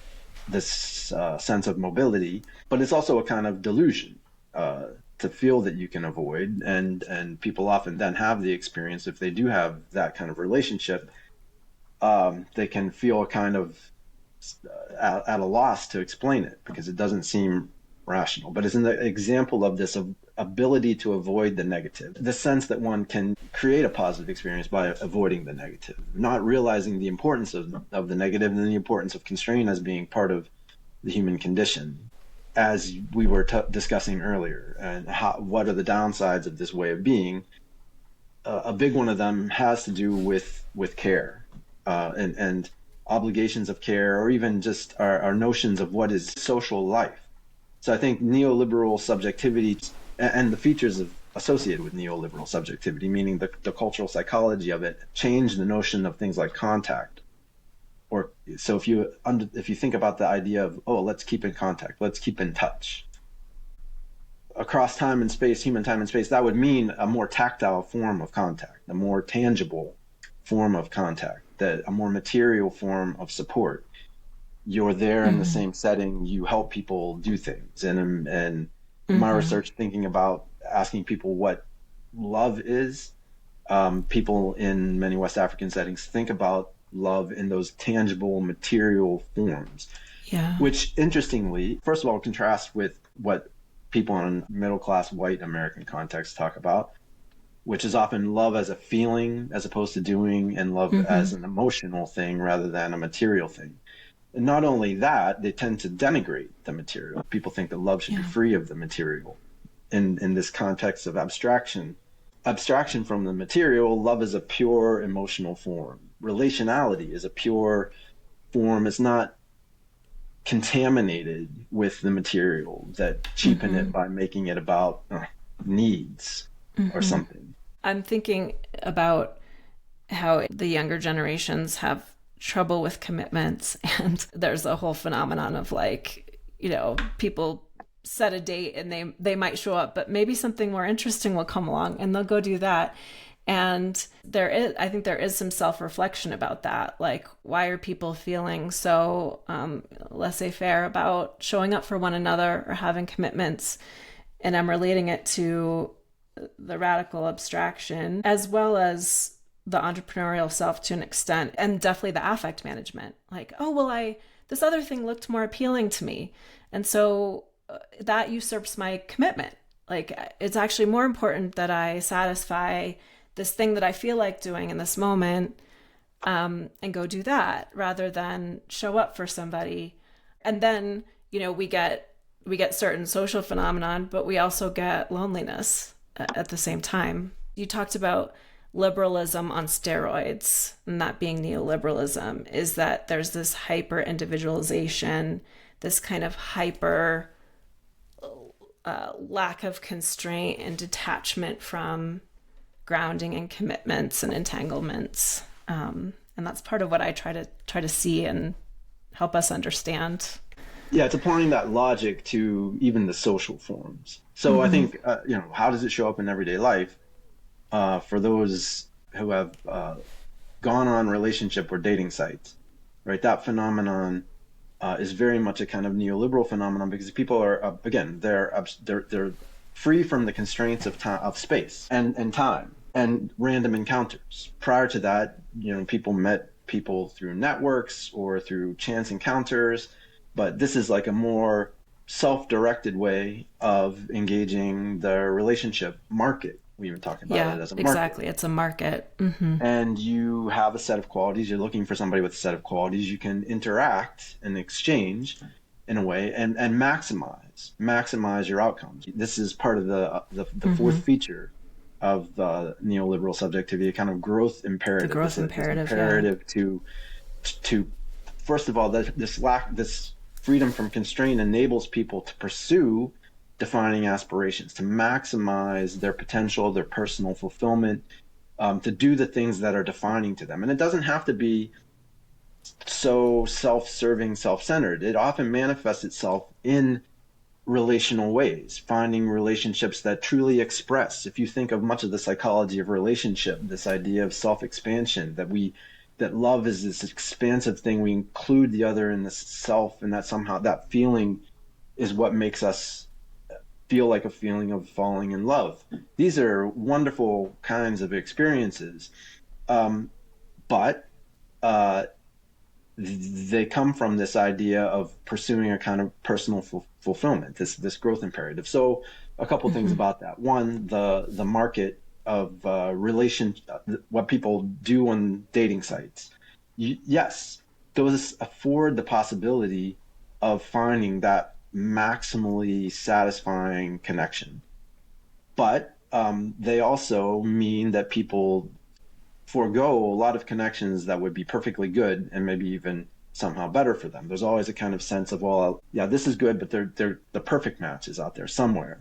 this sense of mobility. But it's also a kind of delusion to feel that you can avoid. And people often then have the experience, if they do have that kind of relationship, they can feel a kind of at a loss to explain it because it doesn't seem rational. But it's an example of this ability to avoid the negative, the sense that one can create a positive experience by avoiding the negative, not realizing the importance of the negative and the importance of constraint as being part of the human condition, as we were discussing earlier, and what are the downsides of this way of being. A big one of them has to do with care, and obligations of care, or even just our notions of what is social life. So I think neoliberal subjectivity and the features associated with neoliberal subjectivity, meaning the cultural psychology of it, change the notion of things like contact. Or so if you think about the idea of, oh, let's keep in contact, let's keep in touch across time and space, human time and space, that would mean a more tactile form of contact, a more tangible form of contact, that a more material form of support. You're there in the same setting, you help people do things. And my research thinking about asking people what love is, people in many West African settings think about love in those tangible material forms.
Yeah.
Which interestingly, first of all, contrasts with what people in middle class white American context talk about, which is often love as a feeling as opposed to doing, and love as an emotional thing rather than a material thing. And not only that, they tend to denigrate the material. People think that love should be free of the material. In this context of abstraction from the material, love is a pure emotional form. Relationality is a pure form. It's not contaminated with the material that cheapen it by making it about needs or something.
I'm thinking about how the younger generations have trouble with commitments, and there's a whole phenomenon of like, you know, people set a date and they might show up, but maybe something more interesting will come along and they'll go do that. And I think there is some self-reflection about that. Like, why are people feeling so laissez-faire about showing up for one another or having commitments? And I'm relating it to the radical abstraction as well as the entrepreneurial self to an extent, and definitely the affect management. Like, oh, well, this other thing looked more appealing to me. And so that usurps my commitment. Like, it's actually more important that I satisfy this thing that I feel like doing in this moment, and go do that rather than show up for somebody. And then, you know, we get certain social phenomenon, but we also get loneliness at the same time. You talked about liberalism on steroids, and that being neoliberalism, is that there's this hyper individualization, this kind of hyper lack of constraint and detachment from grounding and commitments and entanglements, and that's part of what I try to see and help us understand.
Yeah, it's applying that logic to even the social forms. So I think how does it show up in everyday life? For those who have gone on relationship or dating sites, right? That phenomenon is very much a kind of neoliberal phenomenon, because people are they're free from the constraints of space and time and random encounters. Prior to that, people met people through networks or through chance encounters, but this is like a more self-directed way of engaging the relationship market. We even talk about it as a market.
Exactly. It's a market.
And you have a set of qualities. You're looking for somebody with a set of qualities. You can interact and exchange in a way and maximize your outcomes. This is part of the fourth feature of the neoliberal subjectivity, a kind of growth imperative.
The growth imperative.
To first of all, this freedom from constraint enables people to pursue defining aspirations, to maximize their potential, their personal fulfillment, to do the things that are defining to them. And it doesn't have to be so self-serving, self-centered. It often manifests itself in relational ways, finding relationships that truly express. If you think of much of the psychology of relationship, this idea of self-expansion, that love is this expansive thing, we include the other in the self, and that somehow that feeling is what makes us feel like a feeling of falling in love. These are wonderful kinds of experiences, but they come from this idea of pursuing a kind of personal fulfillment, this growth imperative. So a couple things about that. One, the market of what people do on dating sites. Yes, those afford the possibility of finding that maximally satisfying connection, but they also mean that people forego a lot of connections that would be perfectly good and maybe even somehow better for them. There's always a kind of sense of, well, yeah, this is good, but they're the perfect match is out there somewhere.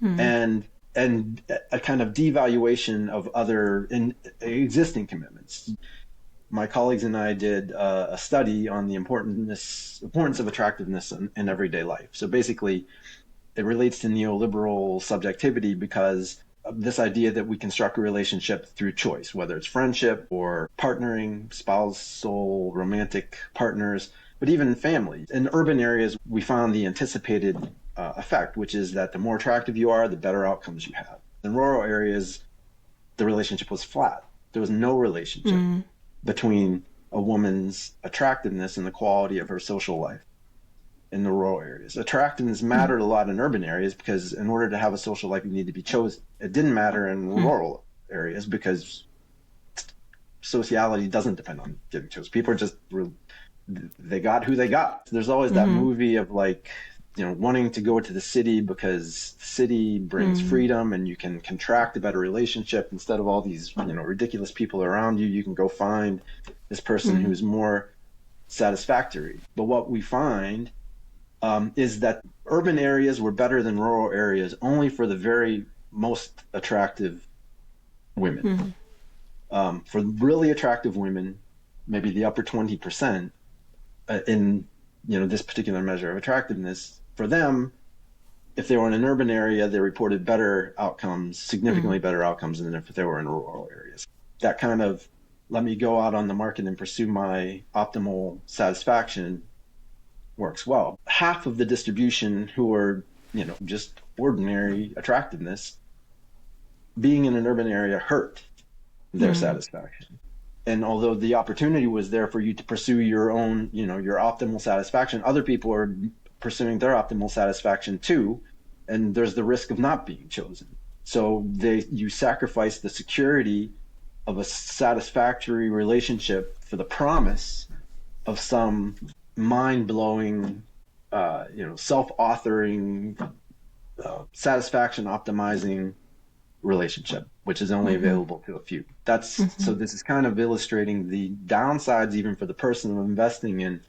And a kind of devaluation of other existing commitments. My colleagues and I did a study on the importance of attractiveness in everyday life. So basically, it relates to neoliberal subjectivity because of this idea that we construct a relationship through choice, whether it's friendship or partnering, spousal, romantic partners, but even family. In urban areas, we found the anticipated effect, which is that the more attractive you are, the better outcomes you have. In rural areas, the relationship was flat. There was no relationship between a woman's attractiveness and the quality of her social life in the rural areas. Attractiveness mattered a lot in urban areas because in order to have a social life, you need to be chosen. It didn't matter in rural areas because sociality doesn't depend on getting chosen. People are just, they got who they got. There's always that movie of like, wanting to go to the city because the city brings freedom and you can contract a better relationship instead of all these, ridiculous people around you. You can go find this person who's more satisfactory. But what we find is that urban areas were better than rural areas only for the very most attractive women. For really attractive women, maybe the upper 20% in this particular measure of attractiveness, for them, if they were in an urban area, they reported better outcomes, significantly better outcomes than if they were in rural areas. That kind of let me go out on the market and pursue my optimal satisfaction works well. Half of the distribution who are, just ordinary attractiveness, being in an urban area hurt their satisfaction. And although the opportunity was there for you to pursue your own, your optimal satisfaction, other people are pursuing their optimal satisfaction too, and there's the risk of not being chosen. So you sacrifice the security of a satisfactory relationship for the promise of some mind-blowing, self-authoring, satisfaction optimizing relationship, which is only available to a few. So this is kind of illustrating the downsides even for the person of investing in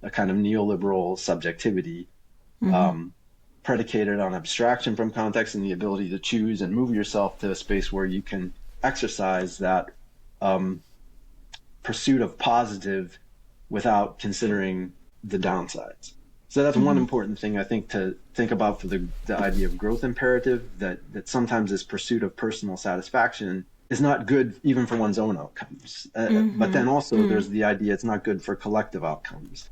a kind of neoliberal subjectivity, predicated on abstraction from context and the ability to choose and move yourself to a space where you can exercise that pursuit of positive without considering the downsides. So that's one important thing I think to think about for the idea of growth imperative, that sometimes this pursuit of personal satisfaction is not good even for one's own outcomes. But then also there's the idea it's not good for collective outcomes.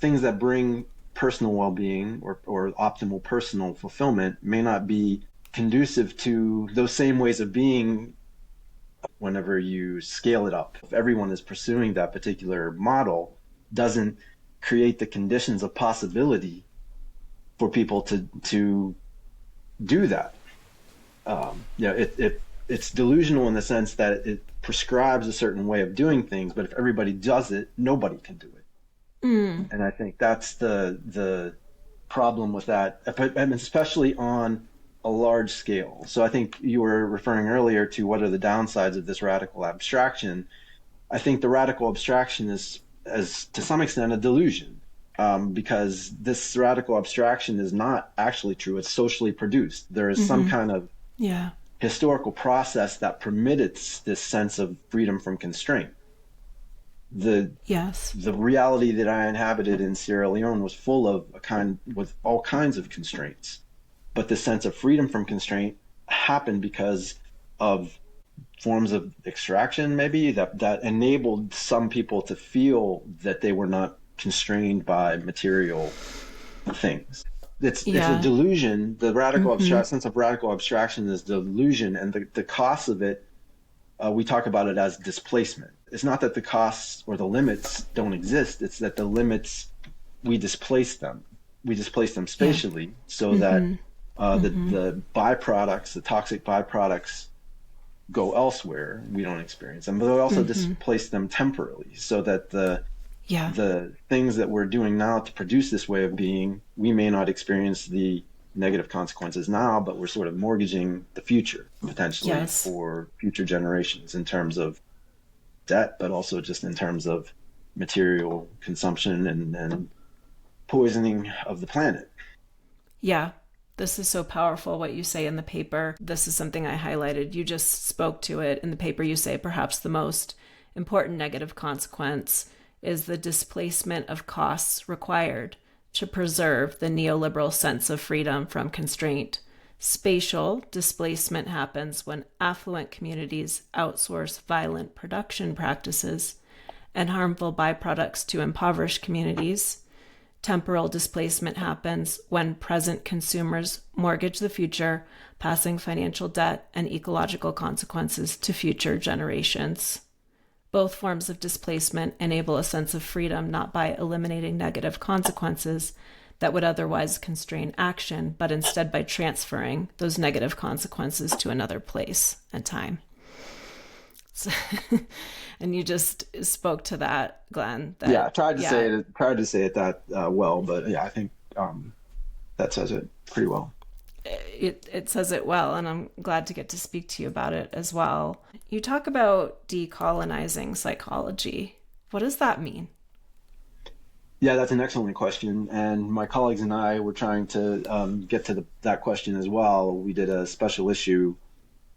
Things that bring personal well-being or optimal personal fulfillment may not be conducive to those same ways of being whenever you scale it up. If everyone is pursuing that particular model, doesn't create the conditions of possibility for people to do that. It's delusional in the sense that it prescribes a certain way of doing things, but if everybody does it, nobody can do it. And I think that's the problem with that, and especially on a large scale. So I think you were referring earlier to what are the downsides of this radical abstraction. I think the radical abstraction is to some extent a delusion, because this radical abstraction is not actually true. It's socially produced. There is some kind of historical process that permitted this sense of freedom from constraint. The reality that I inhabited in Sierra Leone was full of with all kinds of constraints, but the sense of freedom from constraint happened because of forms of extraction, maybe that enabled some people to feel that they were not constrained by material things. It's a delusion. The radical sense of radical abstraction is delusion, and the cost of it, we talk about it as displacement. It's not that the costs or the limits don't exist. It's that the limits, we displace them. We displace them spatially so that the byproducts, the toxic byproducts, go elsewhere. We don't experience them, but we also displace them temporarily so that the things that we're doing now to produce this way of being, we may not experience the negative consequences now, but we're sort of mortgaging the future potentially
Yes.
for future generations in terms of debt, but also just in terms of material consumption and poisoning of the planet.
Yeah. This is so powerful what you say in the paper. This is something I highlighted. You just spoke to it. In the paper, you say perhaps the most important negative consequence is the displacement of costs required to preserve the neoliberal sense of freedom from constraint. Spatial displacement happens when affluent communities outsource violent production practices and harmful byproducts to impoverished communities. Temporal displacement happens when present consumers mortgage the future, passing financial debt and ecological consequences to future generations. Both forms of displacement enable a sense of freedom not by eliminating negative consequences that would otherwise constrain action, but instead by transferring those negative consequences to another place and time. So, and you just spoke to that, Glenn.
Yeah, I tried to say it that well, but yeah, I think that says it pretty well.
It says it well, and I'm glad to get to speak to you about it as well. You talk about decolonizing psychology. What does that mean?
Yeah, that's an excellent question, and my colleagues and I were trying to get to that question as well. We did a special issue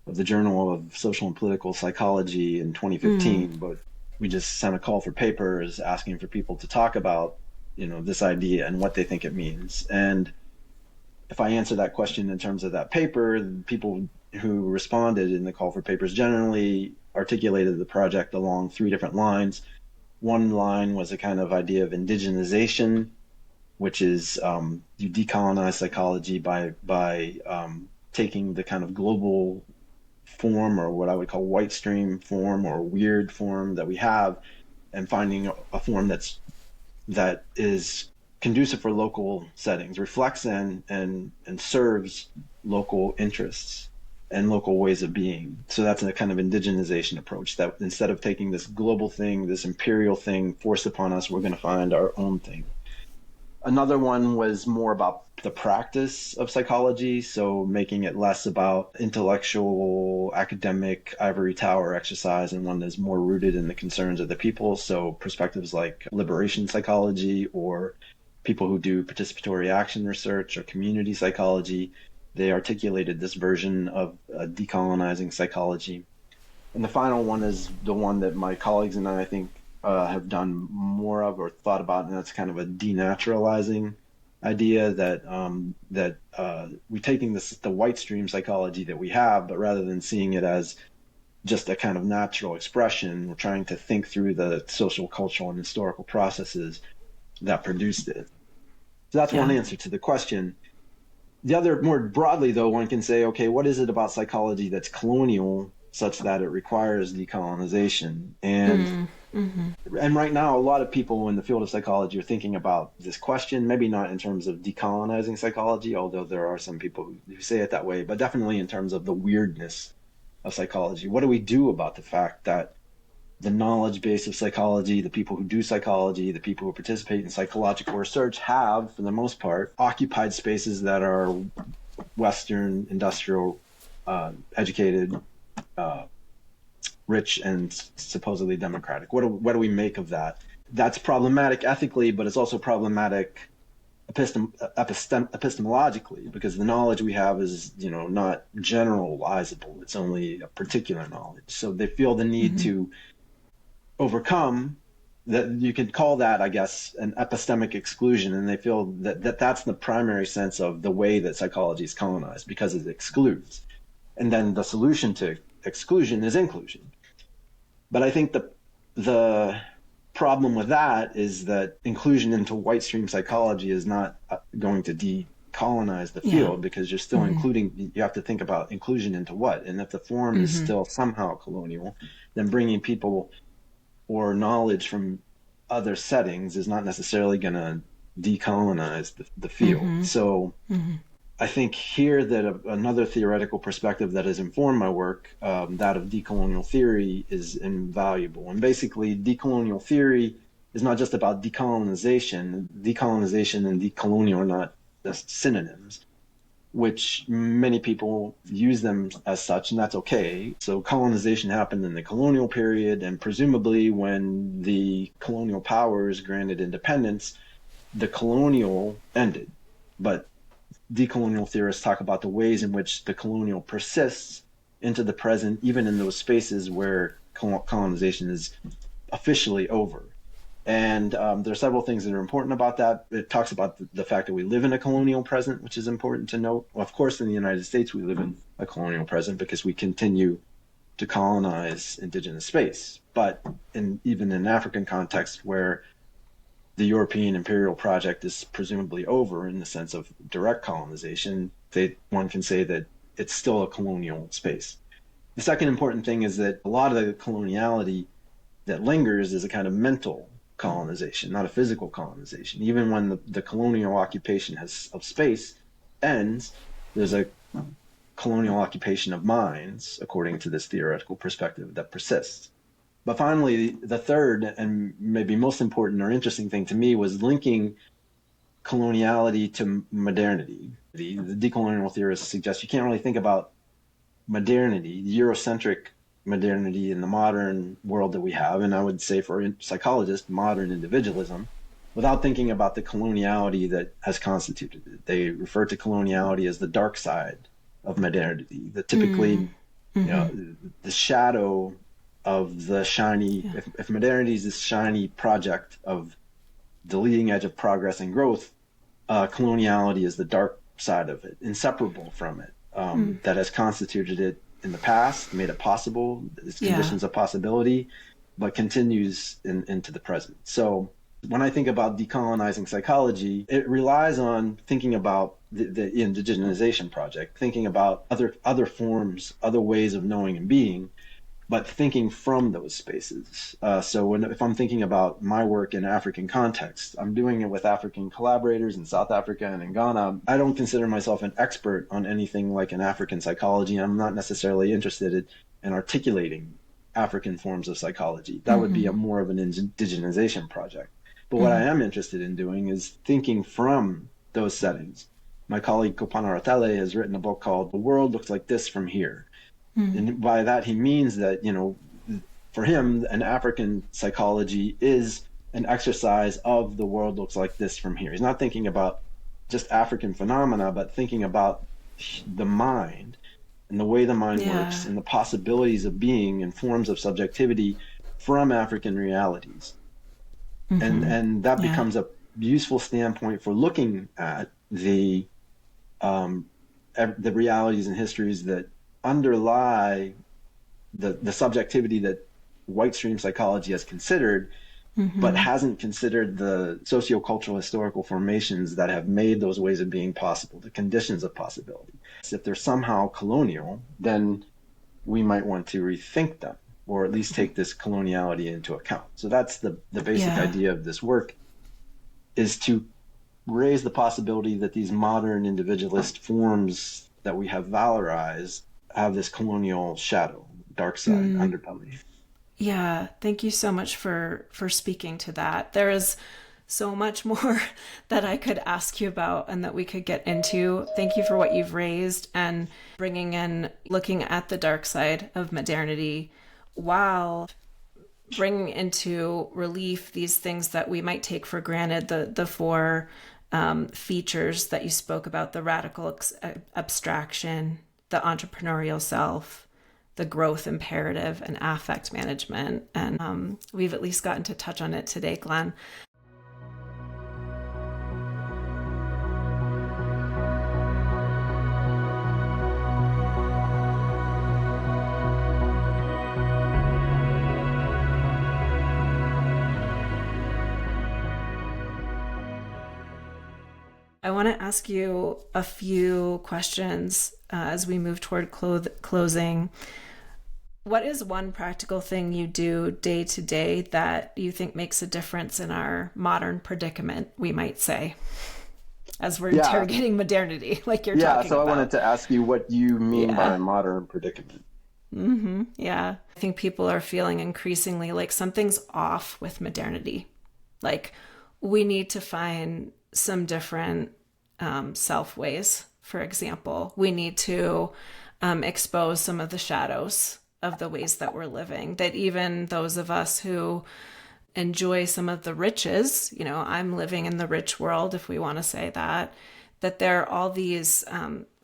of the Journal of Social and Political Psychology in 2015, but we just sent a call for papers asking for people to talk about, this idea and what they think it means. And if I answer that question in terms of that paper, people who responded in the call for papers generally articulated the project along three different lines. One line was a kind of idea of indigenization, which is you decolonize psychology by taking the kind of global form, or what I would call white stream form or weird form that we have, and finding a form that is conducive for local settings, reflects and serves local interests and local ways of being. So that's a kind of indigenization approach, that instead of taking this global thing, this imperial thing forced upon us, we're going to find our own thing. Another one was more about the practice of psychology, so making it less about intellectual, academic, ivory tower exercise, and one that's more rooted in the concerns of the people. So perspectives like liberation psychology, or people who do participatory action research, or community psychology, they articulated this version of decolonizing psychology. And the final one is the one that my colleagues and I think have done more of or thought about, and that's kind of a denaturalizing idea, that we're taking the white stream psychology that we have, but rather than seeing it as just a kind of natural expression, we're trying to think through the social, cultural, and historical processes that produced it. So that's one answer to the question. The other, more broadly though, one can say, okay, what is it about psychology that's colonial such that it requires decolonization? And right now, a lot of people in the field of psychology are thinking about this question, maybe not in terms of decolonizing psychology, although there are some people who say it that way, but definitely in terms of the weirdness of psychology. What do we do about the fact that the knowledge base of psychology, the people who do psychology, the people who participate in psychological research have, for the most part, occupied spaces that are Western, industrial, educated, rich, and supposedly democratic? What do we make of that? That's problematic ethically, but it's also problematic epistemologically, because the knowledge we have is, not generalizable. It's only a particular knowledge. So they feel the need to overcome that. You could call that, I guess, an epistemic exclusion, and they feel that that's the primary sense of the way that psychology is colonized, because it excludes. And then the solution to exclusion is inclusion. But I think the problem with that is that inclusion into white stream psychology is not going to decolonize the field, because you're still including. You have to think about inclusion into what, and if the form is still somehow colonial, then bringing people or knowledge from other settings is not necessarily going to decolonize the field. So I think here that another theoretical perspective that has informed my work, that of decolonial theory, is invaluable. And basically, decolonial theory is not just about decolonization. Decolonization and decolonial are not just synonyms. which many people use them as such, and that's okay. So colonization happened in the colonial period, and presumably when the colonial powers granted independence, the colonial ended. But decolonial theorists talk about the ways in which the colonial persists into the present, even in those spaces where colonization is officially over. And there are several things that are important about that. It talks about the fact that we live in a colonial present, which is important to note. Well, of course, in the United States, we live in a colonial present because we continue to colonize indigenous space. But even in African context, where the European imperial project is presumably over in the sense of direct colonization, one can say that it's still a colonial space. The second important thing is that a lot of the coloniality that lingers is a kind of mental colonization, not a physical colonization. Even when the colonial occupation of space ends, there's a colonial occupation of minds, according to this theoretical perspective, that persists. But finally, the third and maybe most important or interesting thing to me was linking coloniality to modernity. The decolonial theorists suggest you can't really think about modernity, the Eurocentric modernity in the modern world that we have, and I would say for psychologists, modern individualism, without thinking about the coloniality that has constituted it. They refer to coloniality as the dark side of modernity, the typically, the shadow of the shiny, if modernity is this shiny project of the leading edge of progress and growth, coloniality is the dark side of it, inseparable from it, that has constituted it in the past, made it possible, its conditions of possibility, but continues into the present. So when I think about decolonizing psychology, it relies on thinking about the indigenization project, thinking about other forms, other ways of knowing and being, but thinking from those spaces. So if I'm thinking about my work in African context, I'm doing it with African collaborators in South Africa and in Ghana. I don't consider myself an expert on anything like an African psychology. I'm not necessarily interested in articulating African forms of psychology. That would be more of an indigenization project. But what I am interested in doing is thinking from those settings. My colleague Kopana Ratele has written a book called The World Looks Like This From Here. And by that, he means that, for him, an African psychology is an exercise of the world looks like this from here. He's not thinking about just African phenomena, but thinking about the mind and the way the mind works and the possibilities of being and forms of subjectivity from African realities. And that becomes a useful standpoint for looking at the realities and histories that underlie the subjectivity that white stream psychology has considered, but hasn't considered the sociocultural historical formations that have made those ways of being possible, the conditions of possibility. So if they're somehow colonial, then we might want to rethink them, or at least take this coloniality into account. So that's the basic idea of this work, is to raise the possibility that these modern individualist forms that we have valorized have this colonial shadow, dark side, underbelly.
Yeah, thank you so much for speaking to that. There is so much more that I could ask you about and that we could get into. Thank you for what you've raised and bringing in, looking at the dark side of modernity while bringing into relief these things that we might take for granted, the four features that you spoke about, the radical abstraction, the entrepreneurial self, the growth imperative, and affect management. And we've at least gotten to touch on it today, Glenn. I want to ask you a few questions as we move toward closing. What is one practical thing you do day to day that you think makes a difference in our modern predicament, we might say, as we're interrogating modernity, like you're talking about?
Yeah, so I wanted to ask you what you mean by modern predicament.
Yeah. I think people are feeling increasingly like something's off with modernity. Like we need to find some different self ways for example. We need to expose some of the shadows of the ways that we're living, that even those of us who enjoy some of the riches, I'm living in the rich world, if we want to say that there are all these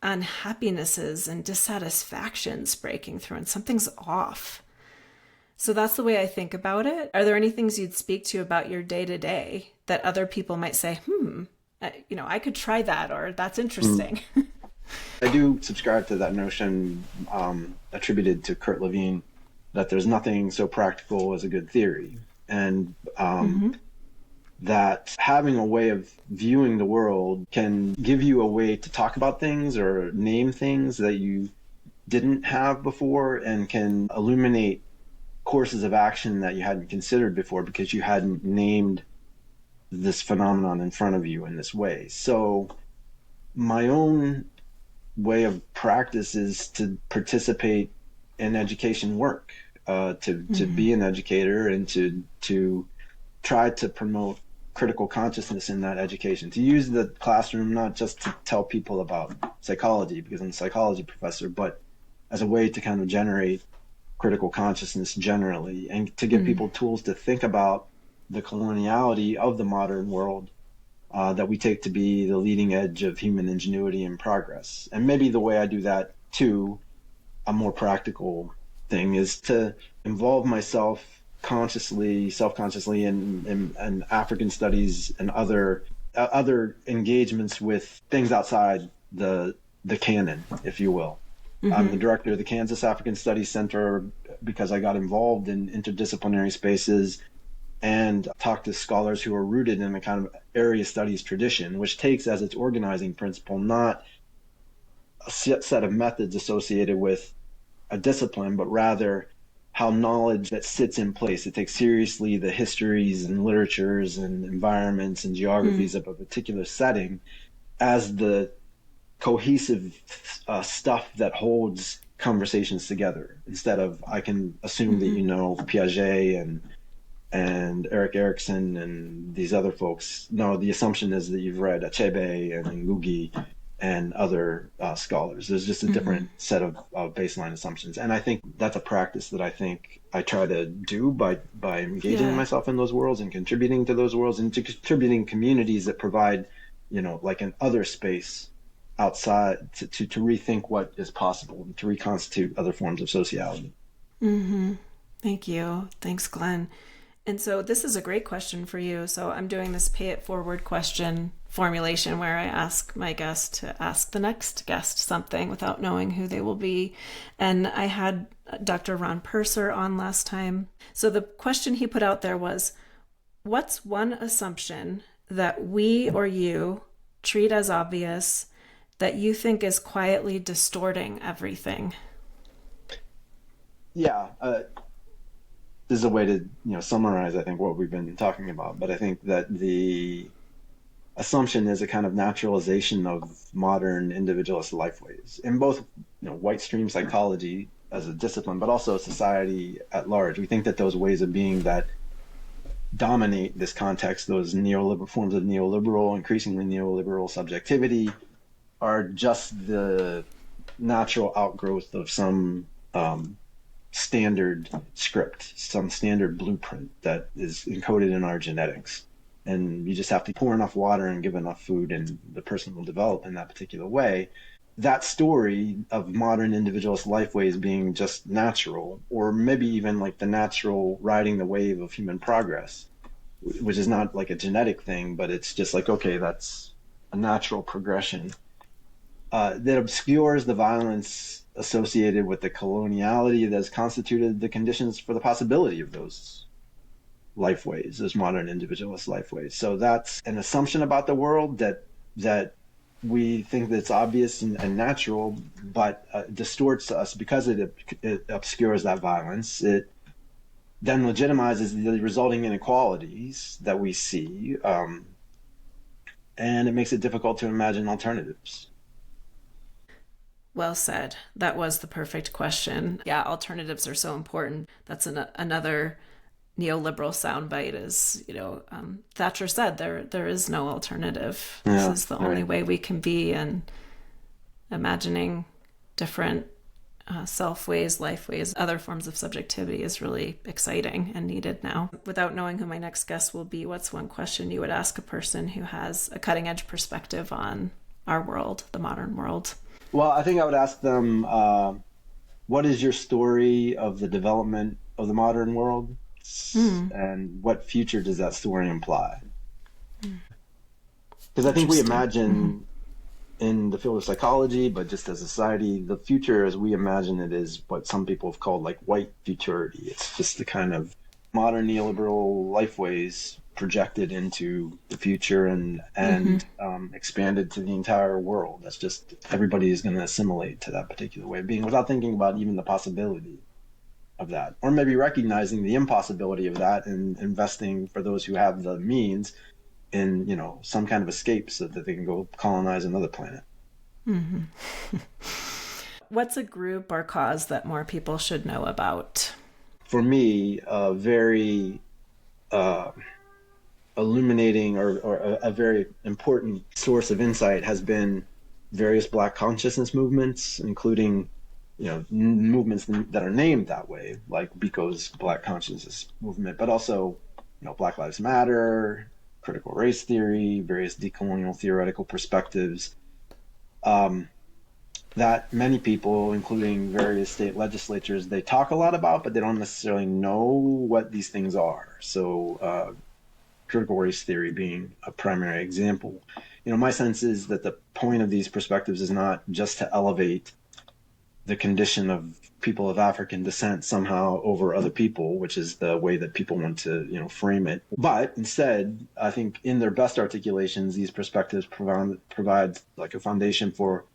unhappinesses and dissatisfactions breaking through, and something's off. So that's the way I think about it. Are there any things you'd speak to about your day-to-day that other people might say, I could try that, or that's interesting?
I do subscribe to that notion attributed to Kurt Lewin that there's nothing so practical as a good theory. And that having a way of viewing the world can give you a way to talk about things or name things that you didn't have before, and can illuminate courses of action that you hadn't considered before because you hadn't named this phenomenon in front of you in this way. So my own way of practice is to participate in education work, to be an educator, and to try to promote critical consciousness in that education, to use the classroom not just to tell people about psychology because I'm a psychology professor, but as a way to kind of generate critical consciousness generally, and to give people tools to think about the coloniality of the modern world that we take to be the leading edge of human ingenuity and progress. And maybe the way I do that too, a more practical thing, is to involve myself consciously, self-consciously in African studies and other engagements with things outside the canon, if you will. I'm the director of the Kansas African Studies Center because I got involved in interdisciplinary spaces and talked to scholars who are rooted in a kind of area studies tradition, which takes as its organizing principle not a set of methods associated with a discipline, but rather how knowledge that sits in place. It takes seriously the histories and literatures and environments and geographies of a particular setting as the cohesive stuff that holds conversations together, instead of I can assume that you know Piaget and Erik Erikson and these other folks. No, the assumption is that you've read Achebe and Ngugi and other scholars. There's just a different set of baseline assumptions. And I think that's a practice that I think I try to do by engaging myself in those worlds and contributing to those worlds, and to contributing communities that provide, like an other space outside to rethink what is possible and to reconstitute other forms of sociality.
Thank you. Thanks, Glenn. And so this is a great question for you. So I'm doing this pay it forward question formulation where I ask my guest to ask the next guest something without knowing who they will be. And I had Dr. Ron Purser on last time. So the question he put out there was, what's one assumption that we or you treat as obvious that you think is quietly distorting everything?
Yeah. This is a way to summarize, I think, what we've been talking about. But I think that the assumption is a kind of naturalization of modern individualist lifeways in both white stream psychology as a discipline, but also society at large. We think that those ways of being that dominate this context, those neoliberal forms of neoliberal, increasingly neoliberal subjectivity, are just the natural outgrowth of some standard script, some standard blueprint that is encoded in our genetics. And you just have to pour enough water and give enough food, and the person will develop in that particular way. That story of modern individualist lifeways being just natural, or maybe even like the natural riding the wave of human progress, which is not like a genetic thing, but it's just like, okay, that's a natural progression. That obscures the violence associated with the coloniality that has constituted the conditions for the possibility of those lifeways, those modern individualist lifeways. So that's an assumption about the world that we think that it's obvious and natural, but distorts us because it obscures that violence. It then legitimizes the resulting inequalities that we see, and it makes it difficult to imagine alternatives.
Well said. That was the perfect question. Yeah, alternatives are so important. That's another neoliberal soundbite is, Thatcher said there is no alternative. This is the only way we can be. And imagining different self ways, life ways, other forms of subjectivity is really exciting and needed now. Without knowing who my next guest will be, what's one question you would ask a person who has a cutting edge perspective on our world, the modern world?
Well, I think I would ask them, what is your story of the development of the modern world? And what future does that story imply? Because I think we imagine in the field of psychology, but just as a society, the future as we imagine it is what some people have called like white futurity. It's just the kind of modern neoliberal lifeways projected into the future and expanded to the entire world. That's just everybody is going to assimilate to that particular way of being without thinking about even the possibility of that, or maybe recognizing the impossibility of that and investing for those who have the means in, some kind of escape so that they can go colonize another planet.
What's a group or cause that more people should know about?
For me, a very illuminating or a very important source of insight has been various Black consciousness movements, including movements that are named that way, like Biko's Black consciousness movement, but also Black Lives Matter, critical race theory, various decolonial theoretical perspectives, that many people, including various state legislatures, they talk a lot about, but they don't necessarily know what these things are. So critical race theory being a primary example. My sense is that the point of these perspectives is not just to elevate the condition of people of African descent somehow over other people, which is the way that people want to, frame it. But instead, I think in their best articulations, these perspectives provide like a foundation for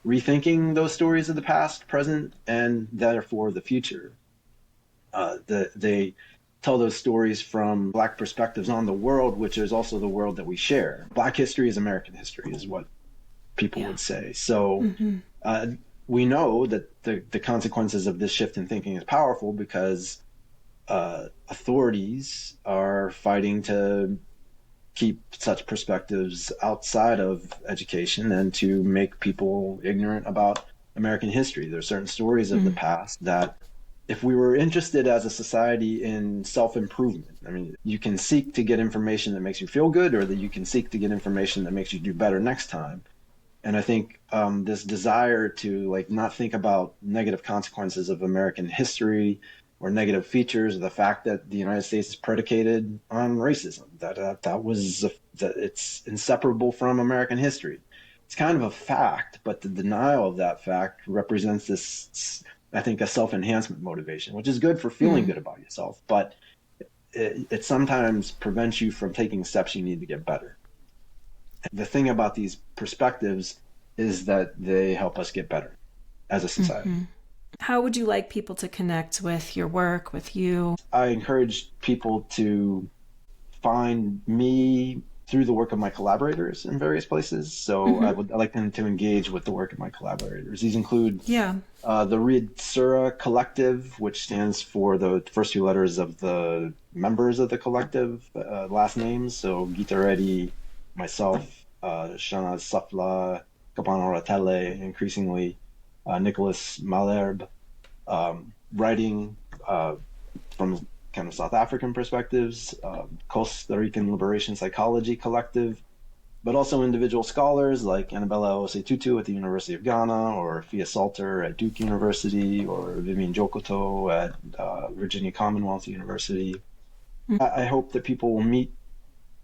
rethinking those stories of the past, present, and therefore the future. They tell those stories from Black perspectives on the world, which is also the world that we share. Black history is American history, is what people would say. So we know that the consequences of this shift in thinking is powerful because authorities are fighting to keep such perspectives outside of education and to make people ignorant about American history. There are certain stories of the past that if we were interested as a society in self-improvement, I mean, you can seek to get information that makes you feel good, or that you can seek to get information that makes you do better next time. And I think this desire to not think about negative consequences of American history or negative features of the fact that the United States is predicated on racism, that it's inseparable from American history. It's kind of a fact, but the denial of that fact represents this, I think, a self-enhancement motivation, which is good for feeling good about yourself, but it sometimes prevents you from taking steps you need to get better. The thing about these perspectives is that they help us get better as a society.
How would you like people to connect with your work, with you?
I encourage people to find me through the work of my collaborators in various places. So I like them to engage with the work of my collaborators. These include the Reed Sura Collective, which stands for the first two letters of the members of the collective last names. So Gita Reddy, myself, Shana Safla, Kapano Ratele, increasingly Nicholas Malherbe, writing from kind of South African perspectives, Costa Rican Liberation Psychology Collective, but also individual scholars like Annabella Osetutu at the University of Ghana, or Fia Salter at Duke University, or Vivian Jokoto at Virginia Commonwealth University. I hope that people will meet,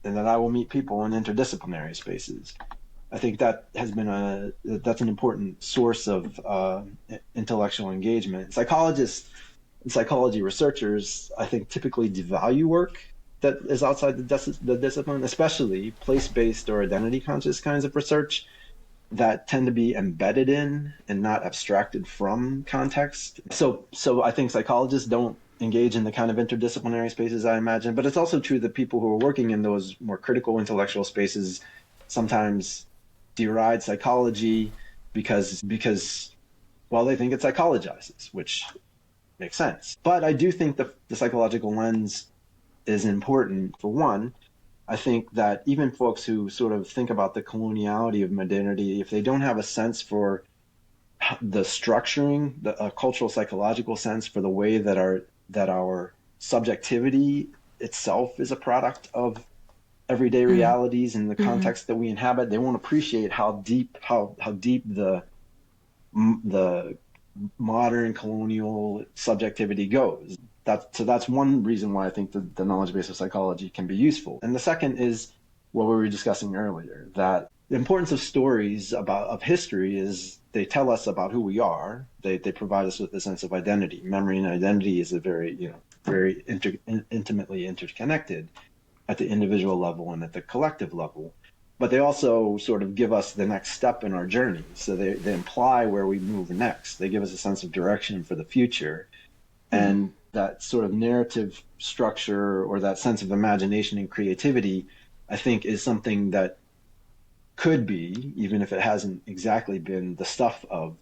and that I will meet people in interdisciplinary spaces. I think that that's an important source of intellectual engagement. Psychologists and psychology researchers, I think, typically devalue work that is outside the discipline, especially place-based or identity-conscious kinds of research that tend to be embedded in and not abstracted from context. So I think psychologists don't engage in the kind of interdisciplinary spaces I imagine, but it's also true that people who are working in those more critical intellectual spaces sometimes deride psychology because well, they think it psychologizes, which makes sense. But I do think the psychological lens is important. For one, I think that even folks who sort of think about the coloniality of modernity, if they don't have a sense for the structuring, a cultural psychological sense for the way that our subjectivity itself is a product of everyday realities in the context that we inhabit. They won't appreciate how deep the modern colonial subjectivity goes. That's one reason why I think the knowledge base of psychology can be useful. And the second is what we were discussing earlier, that the importance of stories of history is they tell us about who we are. They provide us with a sense of identity. Memory and identity is a very intimately interconnected at the individual level and at the collective level. But they also sort of give us the next step in our journey. So they imply where we move next. They give us a sense of direction for the future. And that sort of narrative structure or that sense of imagination and creativity, I think, is something that could be, even if it hasn't exactly been, the stuff of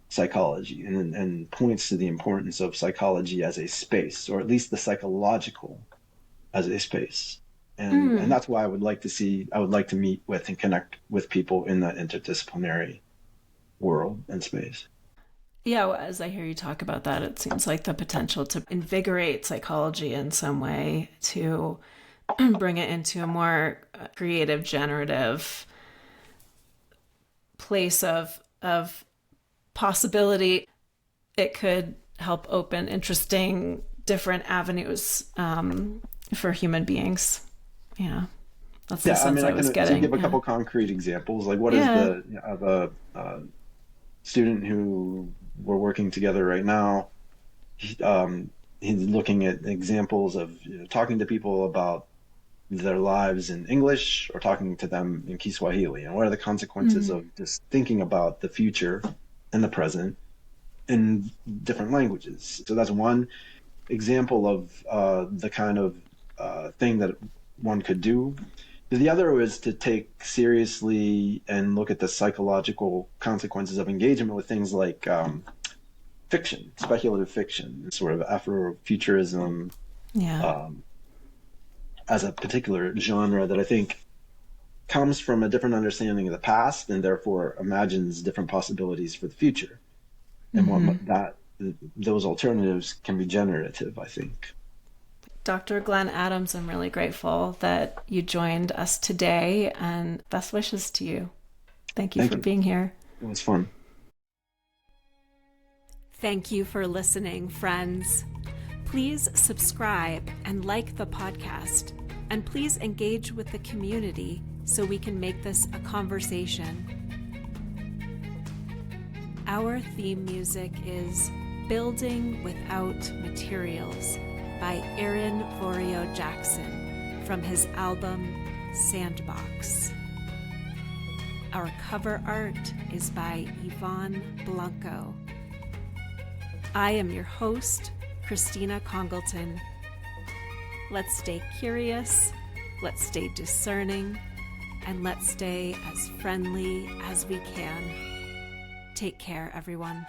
psychology, and points to the importance of psychology as a space, or at least the psychological as a space. And that's why I would like to meet with and connect with people in that interdisciplinary world and space.
Yeah, well, as I hear you talk about that, it seems like the potential to invigorate psychology in some way, to bring it into a more creative, generative place of possibility. It could help open interesting, different avenues for human beings. Yeah, that's the sense I was getting.
To give a couple concrete examples, like what is of a student who we're working together right now. He's looking at examples of talking to people about their lives in English or talking to them in Kiswahili, and what are the consequences of just thinking about the future and the present in different languages. So that's one example of the kind of thing that one could do. The other is to take seriously and look at the psychological consequences of engagement with things like fiction, speculative fiction, sort of Afrofuturism, as a particular genre that I think comes from a different understanding of the past and therefore imagines different possibilities for the future. And those alternatives can be generative, I think.
Dr. Glenn Adams, I'm really grateful that you joined us today, and best wishes to you. Thank you for being here.
It was fun.
Thank you for listening, friends. Please subscribe and like the podcast, and please engage with the community so we can make this a conversation. Our theme music is Building Without Materials by Aaron Vorio Jackson from his album Sandbox. Our cover art is by Yvonne Blanco. I am your host, Christina Congleton. Let's stay curious, let's stay discerning, and let's stay as friendly as we can. Take care, everyone.